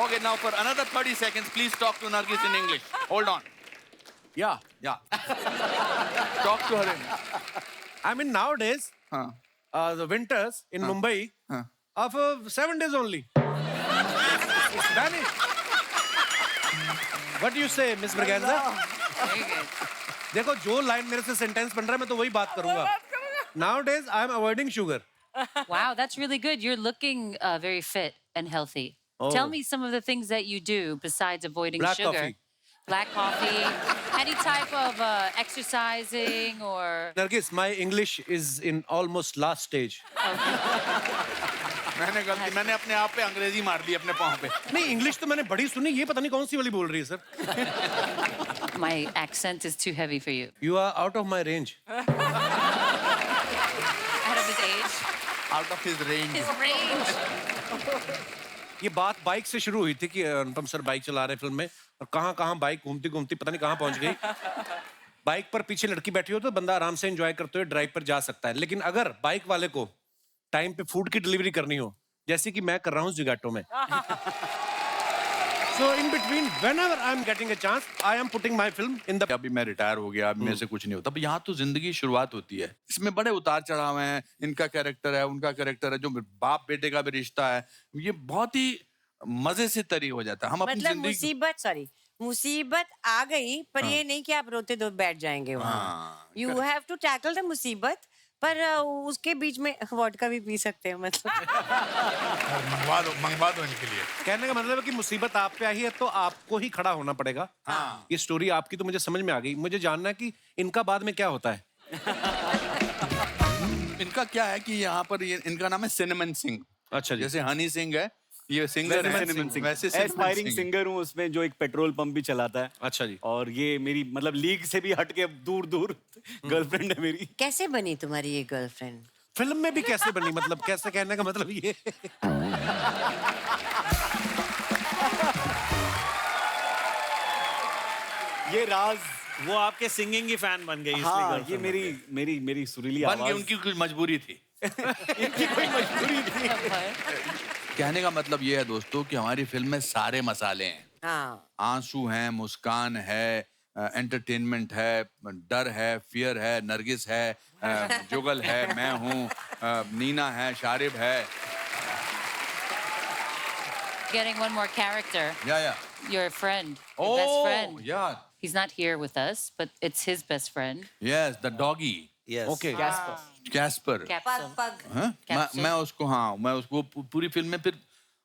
Okay, now for another 30 seconds, please talk to Nargis in English. Hold on. Yeah. Talk to her in. I mean, nowadays, हाँ. the winters in Mumbai हाँ. are for 7 days only. It's vanished. What do you say, Miss Braganza? Very good. देखो, जो line मेरे से sentence बन रहा है, मैं तो वही बात करूंगा। Nowadays, I am avoiding sugar. Wow, that's really good. You're looking very fit and healthy. Tell me some of the things that you do besides avoiding Black sugar. coffee. Black coffee. Any type of exercising or... Nargis, my English is in almost last stage. मैंने अपने आप पे अंग्रेजी मार दी अपने पाँव पे। नहीं, इंग्लिश तो मैंने बड़ी सुनी, ये पता नहीं कौन सी वाली बोल रही है sir. My accent is too heavy for you. You are out of my range. Out of his age. Out of his range. His range. ये बात बाइक से शुरू हुई थी कि अनुपम सर बाइक चला रहे फिल्म में, और कहाँ बाइक घूमती घूमती पता नहीं कहाँ पहुंच गई। बाइक पर पीछे लड़की बैठी हो तो बंदा आराम से एंजॉय करते हुए ड्राइव पर जा सकता है, लेकिन अगर बाइक वाले को टाइम पे फूड की डिलीवरी करनी हो, जैसे कि मैं कर रहा हूँ ज़ोमैटो में, so in between whenever I am getting a chance I am putting my film in the... अभी मैं रिटायर हो गया, अभी मेरे से कुछ नहीं होता। अब यहाँ तो जिंदगी शुरुआत होती है, इसमें बड़े उतार चढ़ाव हैं। इनका कैरेक्टर है, उनका कैरेक्टर है, जो बाप बेटे का भी रिश्ता है, ये बहुत ही मजे से तरी हो जाता है। हम अपनी मतलब जिंदगी मुसीबत आ गई, पर ये नहीं कि आप रोते दो बैठ जाएंगे वहाँ। You have to tackle the मुसीबत, पर उसके बीच में वोडका भी पी सकते हैं मतलब। मंगवा दो इनके लिए। कहने का मतलब है कि मुसीबत आप पे आई है तो आपको ही खड़ा होना पड़ेगा। हाँ। ये स्टोरी आपकी तो मुझे समझ में आ गई, मुझे जानना है कि इनका बाद में क्या होता है। इनका क्या है कि यहाँ पर इनका नाम है सिनेमन सिंह। अच्छा जी। जैसे हनी सिंह है, ये सिंगर है, वैसे एस्पायरिंग सिंगर हूँ उसमें, जो एक पेट्रोल पंप भी चलाता है। अच्छा जी। और ये मेरी मतलब लीग से भी हट के दूर दूर गर्लफ्रेंड है मेरी। कैसे बनी तुम्हारी ये गर्लफ्रेंड? फिल्म में भी कैसे बनी, मतलब कैसे, कहने का मतलब ये। ये राज वो आपके सिंगिंग की फैन बन गई। हाँ, ये मेरी सुरीली बन गई, आवाज। उनकी कुछ मजबूरी थी। इनकी कोई मजबूरी थी। कहने का मतलब ये है दोस्तों कि हमारी फिल्म में सारे मसाले हैं। हाँ। आंसू हैं, मुस्कान है, एंटरटेनमेंट है, डर है, फियर है, नरगिस है, जुगल है, मैं हूँ, नीना है, शारिब है। Getting one more character. Yeah. Your friend. Your best friend. Yeah. He's not here with us, but it's his best friend. Yes, the doggy. Yes. Okay. Casper. Capsule. पग। हाँ? Capsule. मैं उसको पूरी फिल्म में, फिर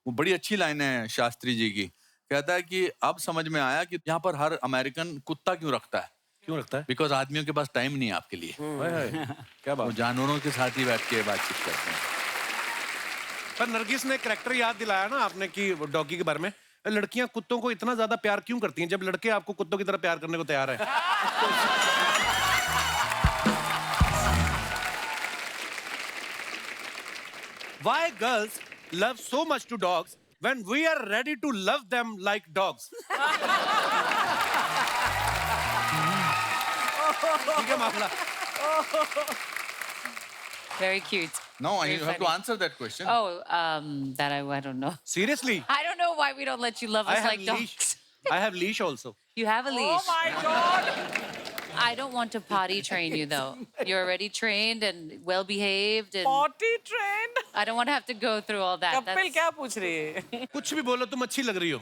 वो बड़ी अच्छी लाइन है शास्त्री जी की, कहता है कि अब समझ में आया कि यहाँ पर हर अमेरिकन कुत्ता क्यों रखता है। क्यों रखता है? बिकॉज आदमियों के पास टाइम नहीं है आपके लिए। क्या बात। वो जानवरों के साथ ही बैठ के बातचीत करते हैं। पर नरगिस ने कैरेक्टर याद दिलाया ना आपने कि डॉगी के बारे में। लड़कियां कुत्तों को इतना ज्यादा प्यार क्यों करती हैं जब लड़के आपको कुत्तों की तरह प्यार करने को तैयार है? Why girls love so much to dogs when we are ready to love them like dogs? ठीक है मामला। Very cute. No, Very you have to funny. answer that question. Oh, that I don't know. Seriously, I don't know why we don't let you love I us have like leash. dogs. I have leash also. You have a Oh leash. my God. I don't want to potty train you though. You're already trained and well behaved, and Potty trained. I don't want to have to go through all that. Kapil क्या पूछ रही है? कुछ भी बोलो, तुम अच्छी लग रही हो।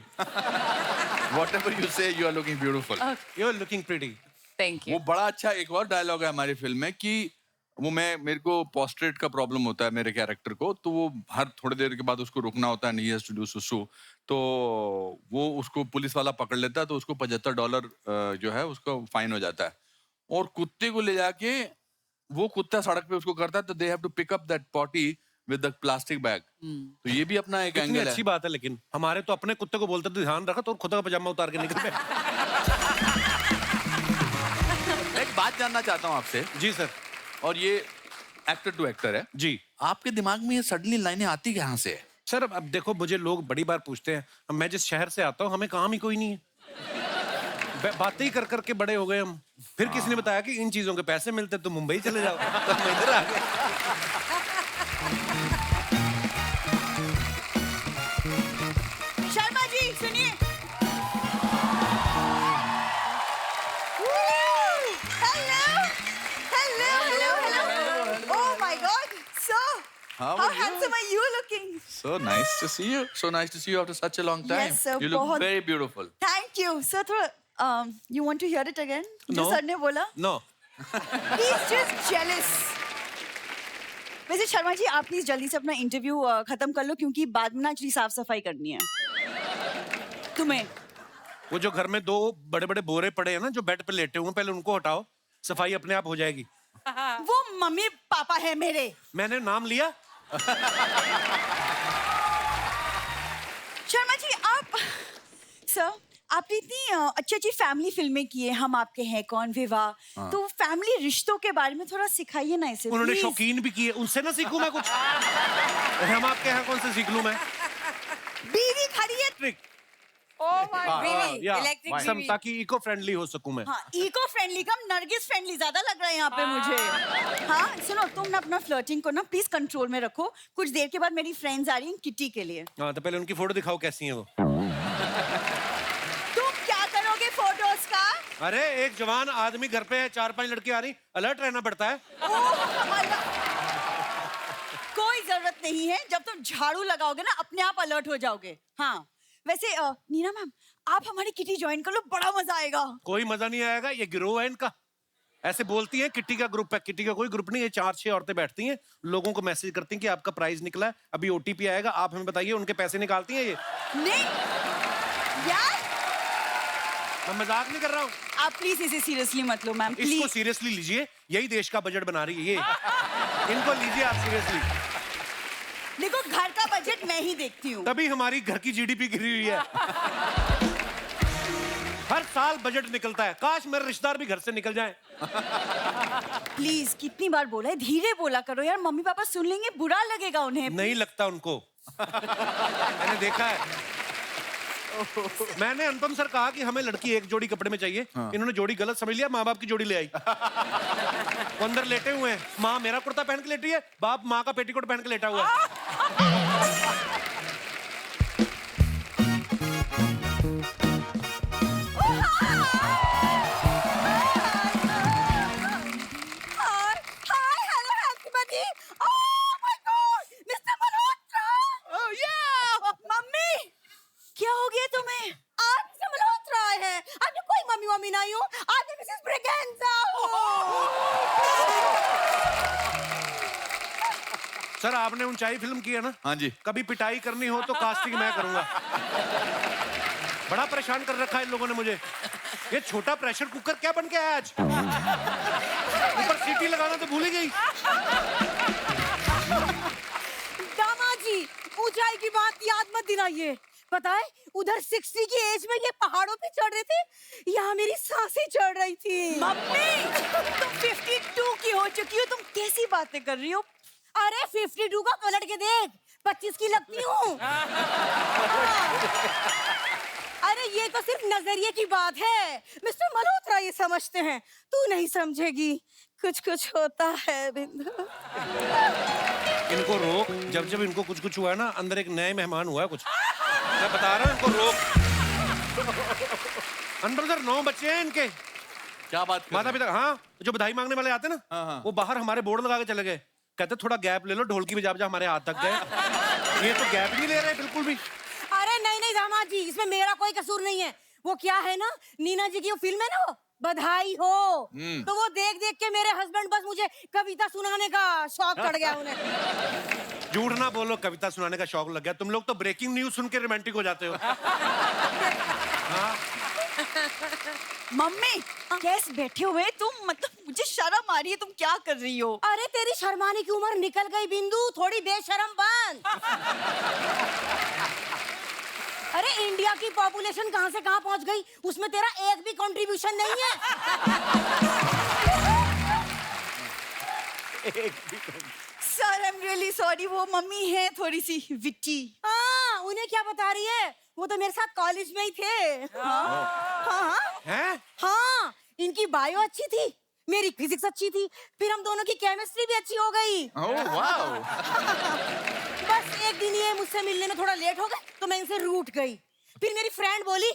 Whatever you say, you are looking beautiful. You are looking pretty. Thank वो you. बड़ा अच्छा एक और डायलॉग है हमारी फिल्म में कि वो मेरे को पोस्ट्रेट का प्रॉब्लम होता है मेरे कैरेक्टर को, तो वो हर थोड़ी देर के बाद उसको रुकना होता है, नहीं टू डू सुसु, तो वो उसको पुलिस वाला पकड़ लेता है, तो उसको $75 जो है उसको फाइन हो जाता है, और कुत्ते को ले जाके वो कुत्ता सड़क पे उसको करता है, तो they have to pick up that potty with the plastic bag. तो ये भी अपना एक कितनी एंगल अच्छी है। बात है, लेकिन हमारे तो अपने कुत्ते को बोलते थे ध्यान रखा, तो खुद का पजामा उतार के निकल गए। एक बात जानना चाहता हूँ आपसे, जी सर। और ये एक्टर टू एक्टर है जी आपके दिमाग में ये सडनली लाइनें आती कहाँ से है? सर, अब देखो, मुझे लोग बड़ी बार पूछते हैं, अब मैं जिस शहर से आता हूँ हमें काम ही कोई नहीं है, बातें ही कर करके बड़े हो गए हम। फिर किसी ने बताया कि इन चीजों के पैसे मिलते तो मुंबई चले जाओ, तो हम इधर आ गए। शर्मा जी सुनिए। Hello. Oh my God, sir. How How are you? handsome are you looking? So nice to see you. So nice to see you after such a long time. Yes, sir, You look बहुत- very beautiful. Thank you, sir. थोड़ा you want to hear it again? जो No. Sir ने बोला? No, He's just jealous. वैसे शर्मा जी आप please जल्दी से अपना इंटरव्यू खत्म कर लो, क्योंकि बाद में ना एक्चुअली साफ सफाई करनी है तुम्हें। वो जो घर में 2 बड़े-बड़े बोरे पड़े हैं ना, जो बेड पे लेटे हुए हैं, पहले उनको हटाओ, सफाई अपने आप हो जाएगी। वो मम्मी पापा है मेरे। मैंने नाम लिया। शर्मा जी आप सर आपने इतनी अच्छी अच्छी फैमिली फिल्में की है, हम आपके हैं कौन, विवाह, तो फैमिली रिश्तों के बारे में थोड़ा सिखाइए ना इसे उन्होंने please। शौकीन भी किए, उनसे ना सीखूं मैं कुछ? हम आपके यहाँ कौन से सीख लूं मैं? बीवी खड़ी है। Trick Oh my God. बीवी, इलेक्ट्रिक सम, बीवी। ताकि इको फ्रेंडली हो सकूं मैं। हाँ, इको फ्रेंडली कम नरगिस फ्रेंडली ज्यादा लग रहा है यहाँ पे मुझे। हाँ सुनो, तुम ना अपना फ्लर्टिंग को ना प्लीज कंट्रोल में रखो, कुछ देर के बाद मेरी फ्रेंड्स आ रही हैं किटी के लिए। हाँ, तो पहले उनकी फोटो दिखाओ कैसी है वो। तुम क्या करोगे फोटोज का? अरे एक जवान आदमी घर पे है, 4-5 लड़की आ रही, अलर्ट रहना पड़ता है। कोई जरूरत नहीं है, जब तुम झाड़ू लगाओगे ना अपने आप अलर्ट हो जाओगे। हाँ वैसे नीना मैम आप हमारी किटी ज्वाइन कर लो, बड़ा मजा आएगा। कोई मजा नहीं आएगा, ये गिरोह है इनका। ऐसे बोलती हैं किट्टी का ग्रुप है, किट्टी का कोई ग्रुप नहीं है, 4-6 औरतें बैठती हैं, लोगों को मैसेज करती हैं कि आपका प्राइज निकला है, अभी ओटीपी आएगा, आप हमें बताइए, उनके पैसे निकालती हैं ये। नहीं यार, मैं मजाक नहीं कर रहा हूँ। आप प्लीज इसे सीरियसली मत लो मैम, इसको प्लीज। सीरियसली लीजिए, यही देश का बजट बना रही है ये। इनको लीजिए आप सीरियसली। देखो घर का बजट मैं ही देखती हूँ। तभी हमारी घर की जीडीपी गिरी हुई है। हर साल बजट निकलता है, काश मेरे रिश्तेदार भी घर से निकल जाएं। प्लीज कितनी बार बोला है, धीरे बोला करो यार, मम्मी पापा सुन लेंगे, बुरा लगेगा उन्हें। नहीं लगता उनको। मैंने देखा है। मैंने अनुपम सर कहा कि हमें लड़की एक जोड़ी कपड़े में चाहिए, इन्होंने जोड़ी गलत समझ लिया, माँ बाप की जोड़ी ले आई। वो अंदर लेटे हुए हैं, माँ मेरा कुर्ता पहन के लेटी है, बाप माँ का पेटीकोट पहन के लेटा हुआ है। मम्मी क्या हो गया तुम्हें? आप मिस्टर मल्होत्रा है, आपने कोई मम्मी मम्मी नहीं हो, आप मिसेस ब्रिगेंजा हो। सर आपने ऊंचाई फिल्म की है ना? हाँ जी। कभी पिटाई करनी हो तो कास्टिंग मैं करूंगा। बड़ा परेशान कर रखा है इन लोगों ने मुझे। ये छोटा प्रेशर कुकर क्या बन के आया आज? ऊपर सीटी लगाना तो भूल ही गई। दामाद जी ऊंचाई की बात याद मत दिलाइए, पता है उधर 60 की एज में ये पहाड़ों पे चढ़ रहे थे, यहाँ मेरी सांसें चढ़ रही थी। मम्मी तुम 52 की हो चुकी हो, तुम कैसी बातें कर रही हो? अरे 52 का पलट के देख, 25 की लगती हूँ। अरे ये तो सिर्फ नजरिए की बात है। मिस्टर मल्होत्रा ये समझते हैं, तू नहीं समझेगी। कुछ कुछ होता है बिंदु। इनको रोक। जब जब इनको कुछ कुछ हुआ है ना, अंदर एक नए मेहमान हुआ है कुछ। मैं बता रहा हूँ, इनको रोक। अंदर 9 बच्चे हैं इनके। क्या बात कर माता पिता, हाँ, जो बधाई मांगने वाले आते हैं ना, हाँ, हाँ। वो बाहर हमारे बोर्ड लगा के चले गए। कहते थोड़ा गैप ले लो, ढोलकी बजा बजा हमारे हाथ तक गए। ये तो गैप नहीं ले रहे बिल्कुल भी। अरे नहीं नहीं दामाद जी, इसमें मेरा कोई कसूर नहीं है। वो क्या है ना, नीना जी की वो फिल्म है ना, वो बधाई हो, तो वो देख देख के मेरे हस्बैंड बस मुझे कविता सुनाने का शौक चढ़ गया उन्हें। झूठ ना बोलो, कविता सुनाने का शौक लग गया। तुम लोग तो ब्रेकिंग न्यूज सुन के रोमांटिक हो जाते हो। हाँ? मम्मी कैसे बैठे हुए तुम? मतलब मुझे शर्म आ रही है, तुम क्या कर रही हो? अरे तेरी शर्माने की उम्र निकल गई बिंदु, थोड़ी बेशरम बन। अरे इंडिया की पॉपुलेशन कहां से कहां पहुंच गई, उसमें तेरा एक भी कंट्रीब्यूशन नहीं है। Sir I am really sorry, वो मम्मी है थोड़ी सी विट्टी। हाँ, उन्हें क्या बता रही है, वो तो मेरे साथ कॉलेज में ही थे। हाँ हैं? हाँ, इनकी बायो अच्छी थी, मेरी फिजिक्स अच्छी थी, फिर हम दोनों की केमिस्ट्री भी अच्छी हो गई। बस एक दिन ये मुझसे मिलने में थोड़ा लेट हो गए, तो मैं इनसे रूठ गई। फिर मेरी फ्रेंड बोली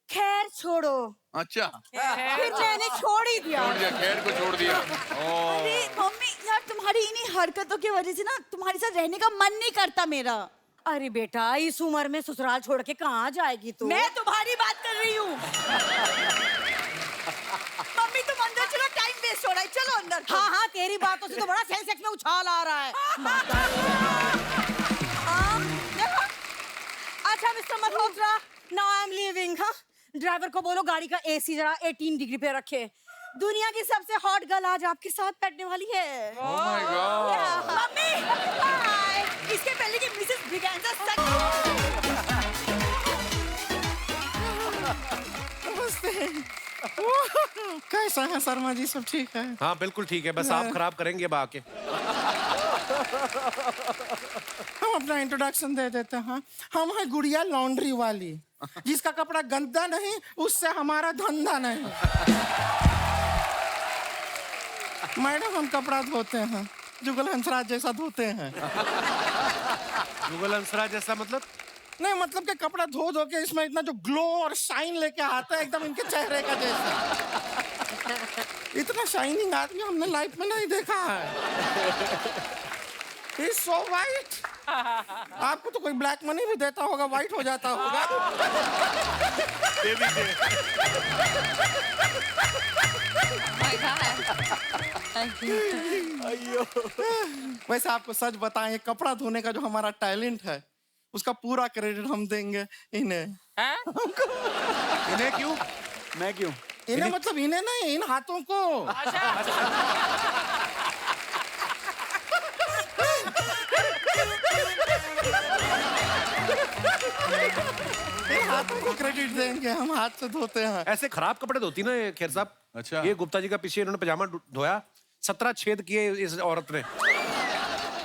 खैर छोड़ो। अच्छा, फिर मैंने छोड़ ही दिया। छोड़ दिया, खैर को छोड़ दिया। अरे मम्मी यार, तुम्हारी इन्हीं हरकतों की वजह से ना तुम्हारे साथ रहने का मन नहीं करता मेरा। अरे बेटा, इस उम्र में ससुराल छोड़ के कहाँ जाएगी तू? मैं तुम्हारी बात कर रही हूँ। मम्मी तुम अंदर चलो, टाइम वेस्ट हो रहा है, चलो अंदर। हाँ हाँ, तेरी बातों से तो बड़ा सेंसेक्स में उछाल आ रहा है। देखो। अच्छा mister Malhotra, now I am leaving. हाँ, ड्राइवर को बोलो गाड़ी का एसी जरा 18 डिग्री पे रखे। दुनिया की सबसे हॉट गर्ल आज आपके साथ बैठने वाली है। Oh my God. मम्मी हाय, इसके पहले कि मिसेस ब्रिगेंजा कैसा है शर्मा जी, सब ठीक है? हाँ बिल्कुल ठीक है, बस आप खराब करेंगे अब आके। हम अपना इंट्रोडक्शन दे देते हैं। हम है गुड़िया लॉन्ड्री वाली, जिसका कपड़ा गंदा नहीं, उससे हमारा धंधा नहीं। मैडम हम कपड़ा धोते हैं, जुगल हंसराज जैसा धोते हैं। जुगल हंसराज जैसा मतलब? नहीं मतलब कि कपड़ा धो धो के इसमें इतना जो ग्लो और शाइन लेके आता है, एकदम इनके चेहरे का जैसा। इतना शाइनिंग आदमी हमने लाइफ में नहीं देखा है। He's so white. आपको तो कोई ब्लैक मनी भी देता होगा, व्हाइट हो जाता होगा। दे दीजिए। My God. Thank you. वैसे आपको सच बताएं, कपड़ा धोने का जो हमारा टैलेंट है, उसका पूरा क्रेडिट हम देंगे इन्हें। इन्हें क्यों? मैं क्यों? इन्हें मतलब इन्हें नहीं, इन हाथों को। इन हाथों को क्रेडिट देंगे, हम हाथ से धोते हैं। ऐसे खराब कपड़े धोती ना ये खेर साहब। अच्छा। ये गुप्ता जी का पीछे इन्होंने पजामा धोया, 17 छेद किए इस औरत ने।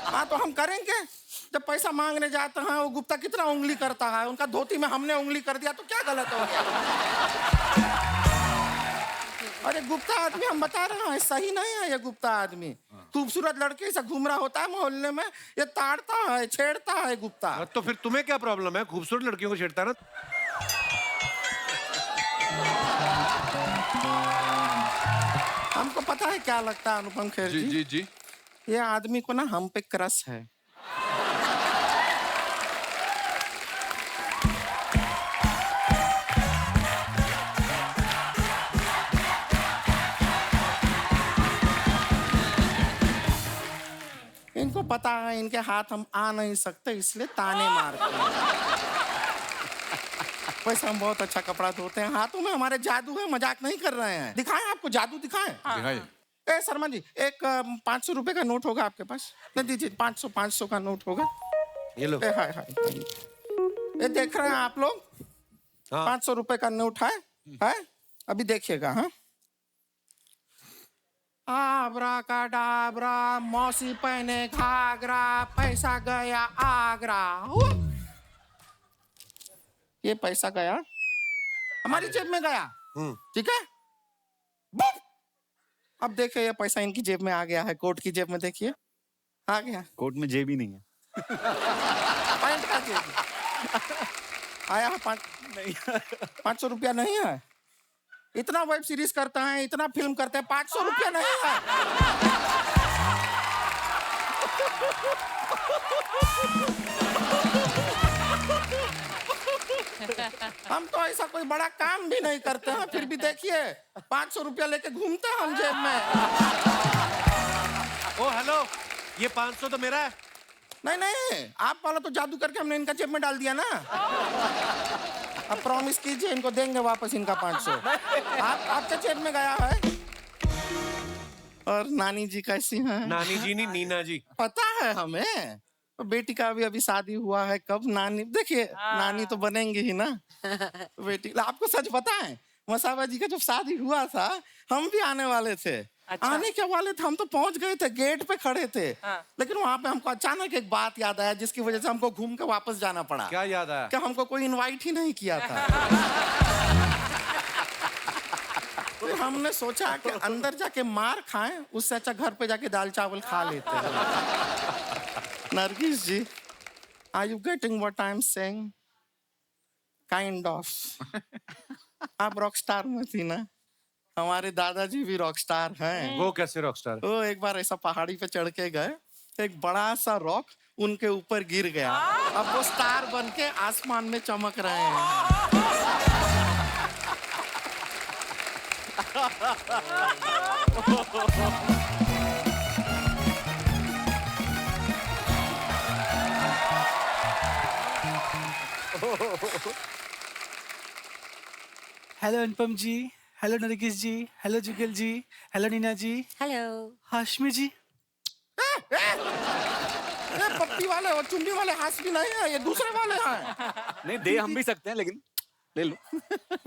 हाँ तो हम करेंगे। जब पैसा मांगने जाते हैं, वो गुप्ता कितना उंगली करता है, उनका धोती में हमने उंगली कर दिया तो क्या गलत हो गया? अरे गुप्ता आदमी हम बता रहे हैं, सही नहीं है ये गुप्ता आदमी। खूबसूरत लड़के से घूम रहा होता है मोहल्ले में, ये ताड़ता है, छेड़ता है गुप्ता। तो फिर तुम्हें क्या प्रॉब्लम है? खूबसूरत लड़कियों को छेड़ता है ना। हमको पता है क्या लगता है अनुपम खेर जी जी, जी जी। ये आदमी को ना हम पे क्रश है। इनको पता है इनके हाथ हम आ नहीं सकते, इसलिए ताने मारते हैं। वैसे हम बहुत अच्छा कपड़ा धोते हैं, हाथों में हमारे जादू है, मजाक नहीं कर रहे हैं। दिखाएं आपको जादू, दिखाएं। दिखाइए। ए शर्मा जी, एक 500 रुपए का नोट होगा आपके पास? नहीं दीजिए, 500 का नोट होगा। ये लो। हाय हाय, ये देख रहे हैं आप लोग? हाँ। 500 रुपए का नोट है? अभी देखिएगा। हाँ, आबरा का डाबरा, मौसी पहने घाघरा, पैसा गया आगरा। ये पैसा गया हमारी जेब में गया, ठीक है। बुप! अब देखिए ये पैसा इनकी जेब में आ गया है, कोट की जेब में देखिए आ गया। कोट में जेब ही नहीं है। पैंट का जेब आया है। 500 रुपया नहीं है। इतना वेब सीरीज करता है, इतना फिल्म करते हैं, 500 रुपया नहीं है। हम तो ऐसा कोई बड़ा काम भी नहीं करते हैं, फिर भी देखिए 500 रुपया लेके घूमते हैं हम जेब में। ओ हेलो, ये 500 तो मेरा है। नहीं नहीं, आप वाला तो जादू करके हमने इनका जेब में डाल दिया ना। अब प्रॉमिस कीजिए इनको देंगे वापस इनका 500। आपके जेब में गया है। और नानी जी कैसी हैं? नानी जी नहीं, नीना जी। पता है हमें, बेटी का अभी शादी हुआ है। कब नानी, देखिए नानी तो बनेंगी ही ना बेटी। आपको सच पता है, मसाबा जी का जब शादी हुआ था हम भी आने वाले थे। अच्छा। आने के वाले थे, हम तो पहुंच गए थे, गेट पे खड़े थे। लेकिन वहां पे हमको अचानक एक बात याद आया जिसकी वजह से हमको घूम के वापस जाना पड़ा। क्या याद आया? कि हमको कोई इनवाइट ही नहीं किया था। तो हमने सोचा कि अंदर जाके मार खाएं, उससे अच्छा घर पे जाके दाल चावल खा लेते हैं। Nargis ji, are you getting what I am saying? Kind of. आप रॉक स्टार में थी ना, हमारे दादाजी भी रॉक स्टार हैं। वो कैसे रॉक स्टार? वो एक बार ऐसा पहाड़ी पे चढ़ के गए, एक बड़ा सा रॉक उनके ऊपर गिर गया। अब वो स्टार बन के आसमान में चमक रहे हैं। हेलो अनुपम जी, हेलो नरगिस जी, हेलो जुगल जी, हेलो नीना जी, हेलो हाशमी जी। ये पप्पी वाले और चुम्बी वाले हाशमी नहीं है, ये दूसरे वाले हैं। नहीं दे हम भी सकते हैं, लेकिन ले लो।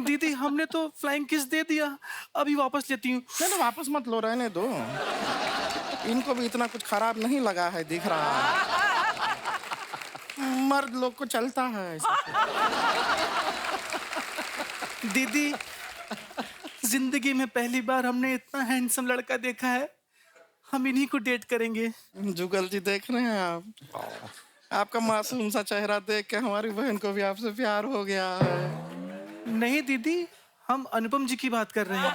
दीदी हमने तो फ्लाइंग किस दे दिया, अभी वापस लेती हूँ। नहीं वापस मत लो, रहने दो। इनको भी इतना कुछ खराब नहीं लगा है, दिख रहा है। मर्द लोग को चलता है ऐसा। दीदी जिंदगी में पहली बार हमने इतना हैंडसम लड़का देखा है, हम इन्हीं को डेट करेंगे। जुगल जी देख रहे हैं आप, आपका मासूम सा चेहरा देख के हमारी बहन को भी आपसे प्यार हो गया है। नहीं दीदी, हम अनुपम जी की बात कर रहे हैं।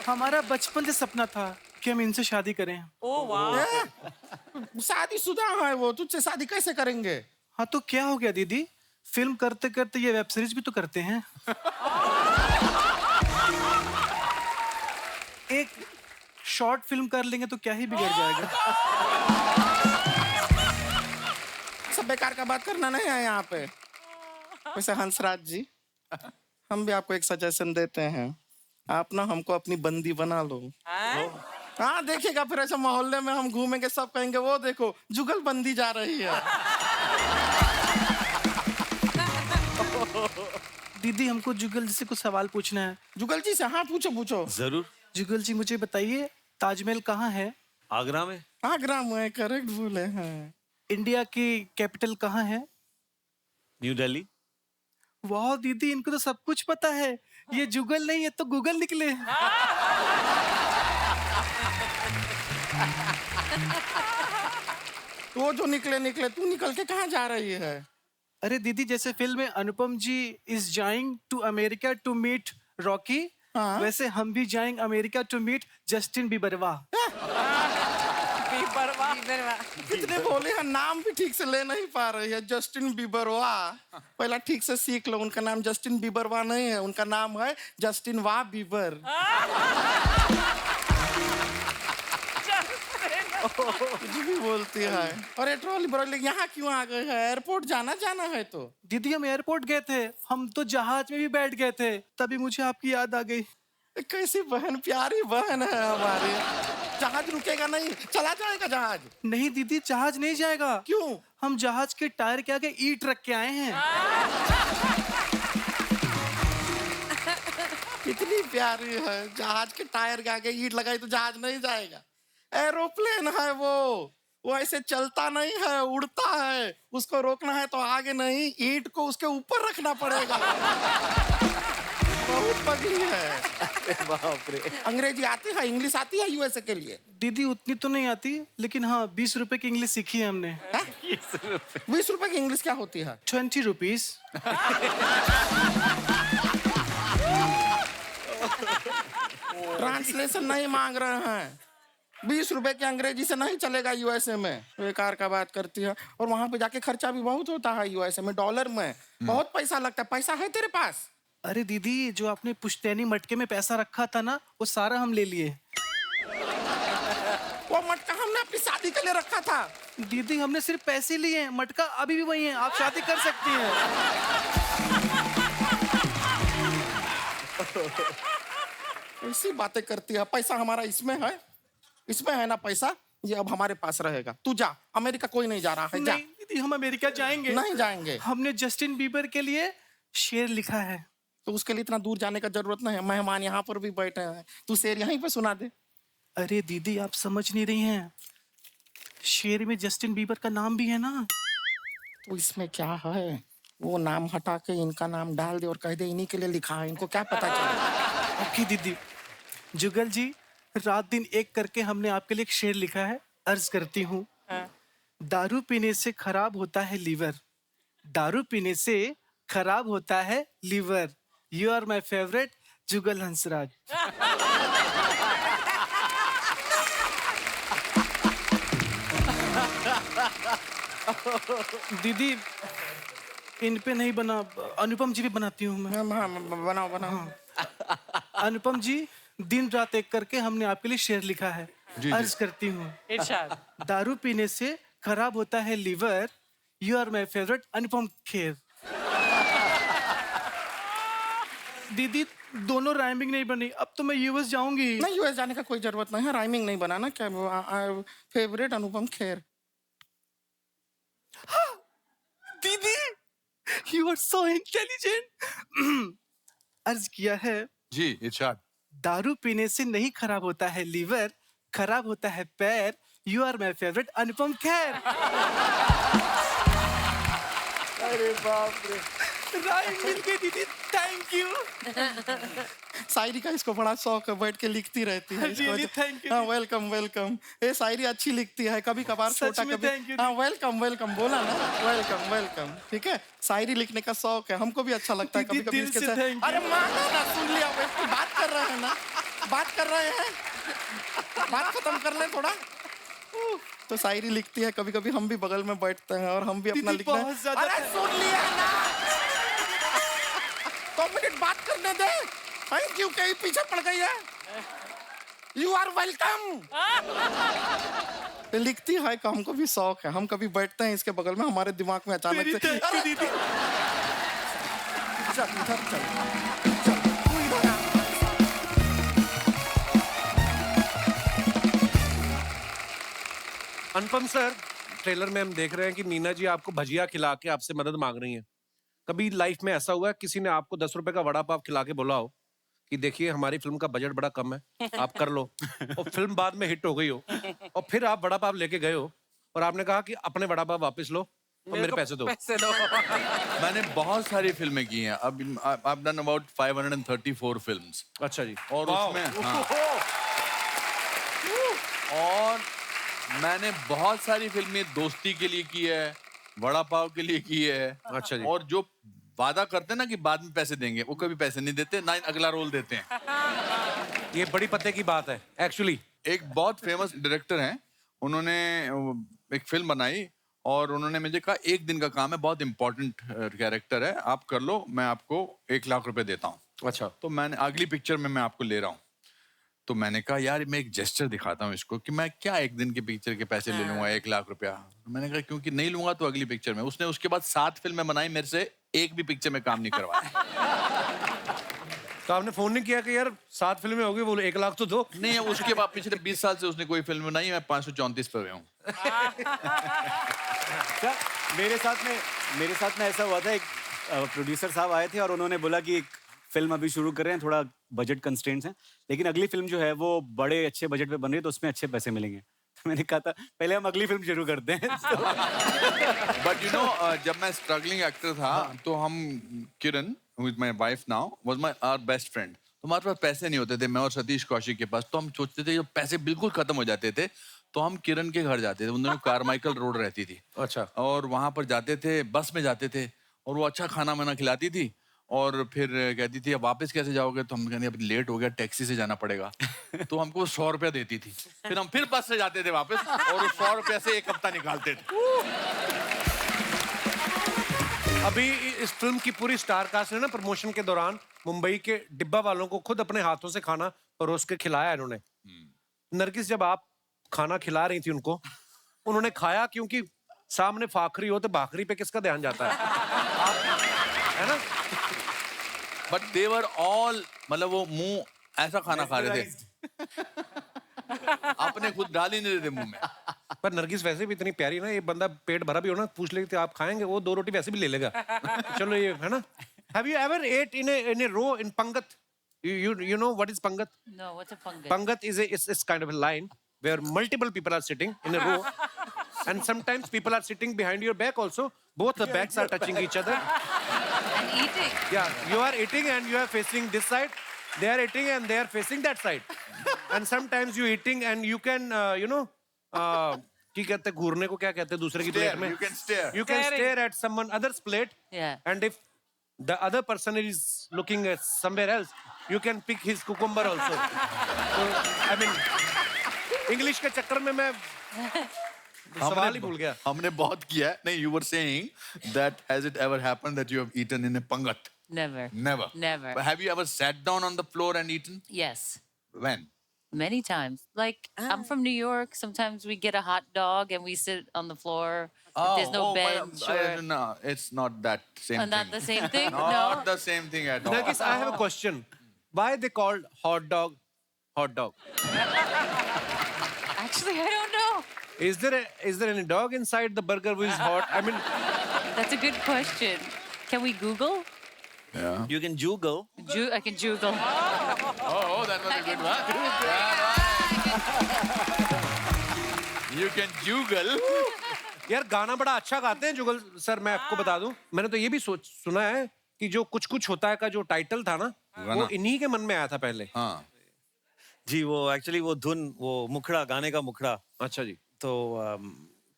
हमारा बचपन से सपना था कि हम इनसे शादी करें। ओह वाह। शादीशुदा है वो, तुझसे शादी कैसे करेंगे? हाँ तो क्या हो गया दीदी, फिल्म करते करते ये वेब सीरीज भी तो करते हैं। एक शॉर्ट फिल्म कर लेंगे तो क्या ही बिगड़ जाएगा। सब बेकार का बात करना नहीं है यहाँ पे। वैसे हंसराज जी, हम भी आपको एक सजेशन देते हैं, आप ना हमको अपनी बंदी बना लो। हाँ देखिएगा, फिर ऐसे मोहल्ले में हम घूमेंगे, सब कहेंगे वो देखो जुगल बंदी जा रही है। दीदी हमको जुगल जी से कुछ सवाल पूछना है। जुगल जी से? हाँ पूछो पूछो। जरूर। जुगल जी मुझे बताइए, ताजमहल कहाँ है? आगरा में। आगरा में, करेक्ट बोले हैं। इंडिया की कैपिटल कहाँ है? न्यू दिल्ली। वाह दीदी, इनको तो सब कुछ पता है। ये जुगल नहीं है तो गूगल निकले। वो जो निकले निकले, तू निकल के कहाँ जा रही है? अरे दीदी, जैसे फिल्म में Anupam ji is going to America to meet Rocky, वैसे हम भी जाएंगे अमेरिका टू मीट जस्टिन बीबरवा। कितने बोले हैं, नाम भी ठीक से ले नहीं पा रही है। जस्टिन बीबरवा, पहला ठीक से सीख लो, उनका नाम जस्टिन बीबरवा नहीं है, उनका नाम है जस्टिन वाह बीबर। कुछ भी बोलती है। और ये ट्रॉली ब्रॉली यहाँ क्यों आ गए हैं? एयरपोर्ट जाना है तो। दीदी हम एयरपोर्ट गए थे, हम तो जहाज में भी बैठ गए थे, तभी मुझे आपकी याद आ गई। कैसी बहन, प्यारी बहन है हमारी। जहाज रुकेगा नहीं, चला जाएगा जहाज। नहीं दीदी, जहाज नहीं जाएगा। क्यों? हम जहाज के टायर के आगे ईंट रख के आए हैं। कितनी प्यारी है, जहाज के टायर के आगे ईंट लगाई तो जहाज नहीं जाएगा। एरोप्लेन है वो, वो ऐसे चलता नहीं है, उड़ता है। उसको रोकना है तो आगे नहीं, ईंट को उसके ऊपर रखना पड़ेगा। बहुत पगली है। बाप रे। अंग्रेजी आती है, इंग्लिश आती है यूएसए के लिए? दीदी उतनी तो नहीं आती, लेकिन हाँ 20 रुपए की इंग्लिश सीखी है हमने। 20 रुपए की इंग्लिश क्या होती है? 20 रुपीज। ट्रांसलेशन नहीं मांग रहे हैं। 20 रुपए की अंग्रेजी से नहीं चलेगा यूएसए में। बेकार का बात करती है। और वहां पे जाके खर्चा भी बहुत होता है यूएसए में, डॉलर में बहुत पैसा लगता है। पैसा है तेरे पास? अरे दीदी, जो आपने पुश्तैनी मटके में पैसा रखा था ना, वो सारा हम ले लिए। वो मटका हमने अपनी शादी के लिए रखा था। दीदी हमने सिर्फ पैसे लिए हैं, मटका अभी भी वही है, आप शादी कर सकती हैं। ऐसी बातें करती है। पैसा हमारा इसमें है, इसमें है ना पैसा। ये अब हमारे पास रहेगा। तू जा, अमेरिका कोई नहीं जा रहा है। जा। नहीं दीदी, हम अमेरिका जाएंगे। नहीं जाएंगे। हमने जस्टिन बीबर के लिए शेर लिखा है। तो उसके लिए इतना दूर जाने का जरूरत नहीं है। मेहमान यहाँ पर भी बैठे हैं, तू शेर यहीं पे सुना दे। अरे दीदी, आप समझ नहीं रही हैं, शेर में जस्टिन बीबर का नाम भी है ना। तो इसमें क्या है? वो नाम हटा के इनका नाम डाल दे और कह दे इन्हीं के लिए लिखा है। इनको क्या पता चले? ओके दीदी। जुगल जी, रात दिन एक करके हमने आपके लिए एक शेर लिखा है, अर्ज करती हूँ। दारू पीने से खराब होता है लीवर, दारू पीने से खराब होता है liver. You are my favourite Jugal Hansraj. दीदी इन पे नहीं बना, अनुपम जी भी बनाती हूँ मैं। बनाओ बनाओ। अनुपम जी, दिन रात एक करके हमने आपके लिए शेर लिखा है, अर्ज करती हूँ। इरशाद। दारू पीने से खराब होता है liver, you are my favourite Anupam Kher. दीदी दोनों राइमिंग नहीं बनी, अब तो मैं यूएस जाऊंगी। नहीं, यूएस जाने का कोई जरूरत नहीं है। राइमिंग नहीं बनाना। क्या फेवरेट अनुपम खेर। दीदी यू आर सो इंटेलिजेंट। अर्ज किया है जी इरशाद। दारू पीने से नहीं खराब होता है लीवर, खराब होता है पैर। You are my favourite Anupam Kher. अरे बाप रे। राइम मिल गई दीदी, थैंक यू। शायरी का इसको बड़ा शौक है, बैठ के लिखती रहती है। जी, जी, thank you। हाँ, वेलकम वेलकम। ये शायरी अच्छी लिखती है, कभी कभार सच छोटा में कभी। thank you। हाँ, वेलकम वेलकम बोला ना, वेलकम वेलकम। ठीक है, शायरी लिखने का शौक है, हमको भी अच्छा लगता है कभी दीदी, कभी दिल इसके से साथ। thank you। अरे मानो ना, सुन लिया, वैसे बात कर रहे हैं ना, बात कर रहे हैं, बात खत्म कर ले थोड़ा। तो शायरी लिखती है, कभी कभी हम भी बगल में बैठते हैं और हम भी अपना लिखते हैं। अरे सुन लिया ना, 2 मिनट बात करने दे। थैंक यू कहीं पीछे पड़ गई है। You are welcome. लिखती है का हमको भी शौक है, हम कभी बैठते हैं इसके बगल में, हमारे दिमाग में अचानक से चल इधर चल, तू इधर आ। अनुपम सर, ट्रेलर में हम देख रहे हैं कि मीना जी आपको भजिया खिला के आपसे मदद मांग रही हैं। कभी लाइफ में ऐसा हुआ है किसी ने आपको 10 रुपए का वड़ा पाव खिला के बोला हो कि देखिए हमारी फिल्म का बजट बड़ा कम है, आप कर लो, और फिल्म बाद में हिट हो गई हो, और फिर आप वड़ा पाव लेके गए हो और आपने कहा कि अपने वड़ा पाव वापस लो और मेरे पैसे दो। मैंने बहुत सारी फिल्में की हैं। अब I've done about 534 फिल्म्स। अच्छा जी। और उसमें और मैंने बहुत सारी फिल्में दोस्ती के लिए की है, वड़ा पाव के लिए की है। अच्छा जी। और जो वादा करते हैं ना कि बाद में पैसे देंगे, वो कभी पैसे नहीं देते, ना अगला रोल देते हैं। ये बड़ी पते की बात है एक्चुअली। एक बहुत फेमस डायरेक्टर हैं, उन्होंने एक फिल्म बनाई और उन्होंने मुझे कहा 1 दिन का काम है, बहुत इंपॉर्टेंट कैरेक्टर है, आप कर लो, मैं आपको 1 लाख रुपए देता हूँ। अच्छा। तो मैंने अगली पिक्चर में मैं आपको ले रहा हूँ। तो मैंने कहा यार मैं एक जेस्चर दिखाता हूँ इसको कि मैं क्या 1 दिन की पिक्चर के पैसे ले लूंगा 1 लाख रुपया। मैंने कहा क्योंकि नहीं लूंगा तो अगली पिक्चर में। उसने उसके बाद 7 फिल्में बनाई, मेरे से एक भी पिक्चर में काम नहीं करवाया। तो आपने फोन नहीं किया कि यार 7 फिल्में हो गई, बोलो 1 लाख तो दो? नहीं, उसके बाद पिछले 20 साल से उसने कोई फिल्म बनाई, मैं 534 पे हूँ। मेरे साथ में ऐसा हुआ था, एक प्रोड्यूसर साहब आए थे और उन्होंने बोला कि एक फिल्म अभी शुरू कर रहे हैं, थोड़ा बजट कंस्ट्रेंट्स हैं, लेकिन अगली फिल्म जो है वो बड़े अच्छे बजट पे बन रही है, तो उसमें अच्छे पैसे मिलेंगे। मैंने कहा था पहले हम अगली फिल्म शुरू करते हैं। बट यू नो जब मैं स्ट्रगलिंग एक्टर था तो हम Kiran with my wife now was my our best friend. तो हमारे पास पैसे नहीं होते थे, मैं और सतीश कौशिक के पास। तो हम सोचते थे जब पैसे बिल्कुल खत्म हो जाते थे तो हम किरण के घर जाते थे। उन्होंने कारमाइकल रोड रहती थी। अच्छा। और वहां पर जाते थे, बस में जाते थे और वो अच्छा खाना वाना खिलाती थी और फिर कहती थी अब वापस कैसे जाओगे? तो हम कहते अब लेट हो गया, टैक्सी से जाना पड़ेगा। तो हमको 100 रुपया देती थी, फिर हम फिर बस से जाते थे वापस और 100 रुपया से एक हफ्ता निकालते थे। अभी इस फिल्म की पूरी स्टार कास्ट ने ना प्रमोशन के दौरान मुंबई के डिब्बा वालों को खुद अपने हाथों से खाना परोस के खिलाया इन्होंने। नरगिस, जब आप खाना खिला रही थी उनको, उन्होंने खाया क्योंकि सामने फाखरी हो तो भाखरी पे किसका ध्यान जाता है? है ना? बट दे वर ऑल, मतलब वो मुंह ऐसा खाना खा रहे थे अपने खुद डाल ही नहीं रहे थे मुंह में। पर नरगिस वैसे भी इतनी प्यारी ना, ये बंदा पेट भरा भी हो ना, पूछ लेते आप खाएंगे, वो 2 रोटी वैसे भी ले लेगा। चलो ये है ना। Have you ever ate in a row in Pangat? You know what is Pangat? No, what's a Pangat? Pangat is kind of a line where multiple people are sitting in a row, and sometimes people are sitting behind your back also. Both the backs are touching each other. And eating. Yeah, you are eating and you are facing this side. They are eating and they are facing that side. And sometimes you eating and you can, क्या कहते हैं, घूरने को क्या कहते हैं दूसरे की plate में? You can stare. You can stare at someone other's plate. Yeah. And if the other person is looking at somewhere else, you can pick his cucumber also. So, I mean, English के चक्कर में मैं सवाल ही भूल गया। हमने बहुत किया है। नहीं, you were saying that has it ever happened that you have eaten in a Pangat? Never. Never. Never. But have you ever sat down on the floor and eaten? Yes. When? Many times. Like, I'm from New York. Sometimes we get a hot dog and we sit on the floor. If there's no bench or... No, it's not that same thing. Not the same thing? Not No? the same thing at all. Nagis, I have a question. Why they called hot dog hot dog? Actually, I don't know. Is there any dog inside the burger which is hot? I mean, That's a good question. Can we Google? Yeah. You can Google. I can Google. Oh, that was a good one. You can Google. यार गाना बड़ा अच्छा गाते हैं जुगल sir. मैं आपको बता दूं, मैंने तो ये भी सुना है कि जो कुछ कुछ होता है का जो टाइटल था ना, वो इन्हीं के मन में आया था पहले। हाँ जी, वो एक्चुअली वो धुन, वो मुखड़ा, गाने का मुखड़ा। अच्छा जी। तो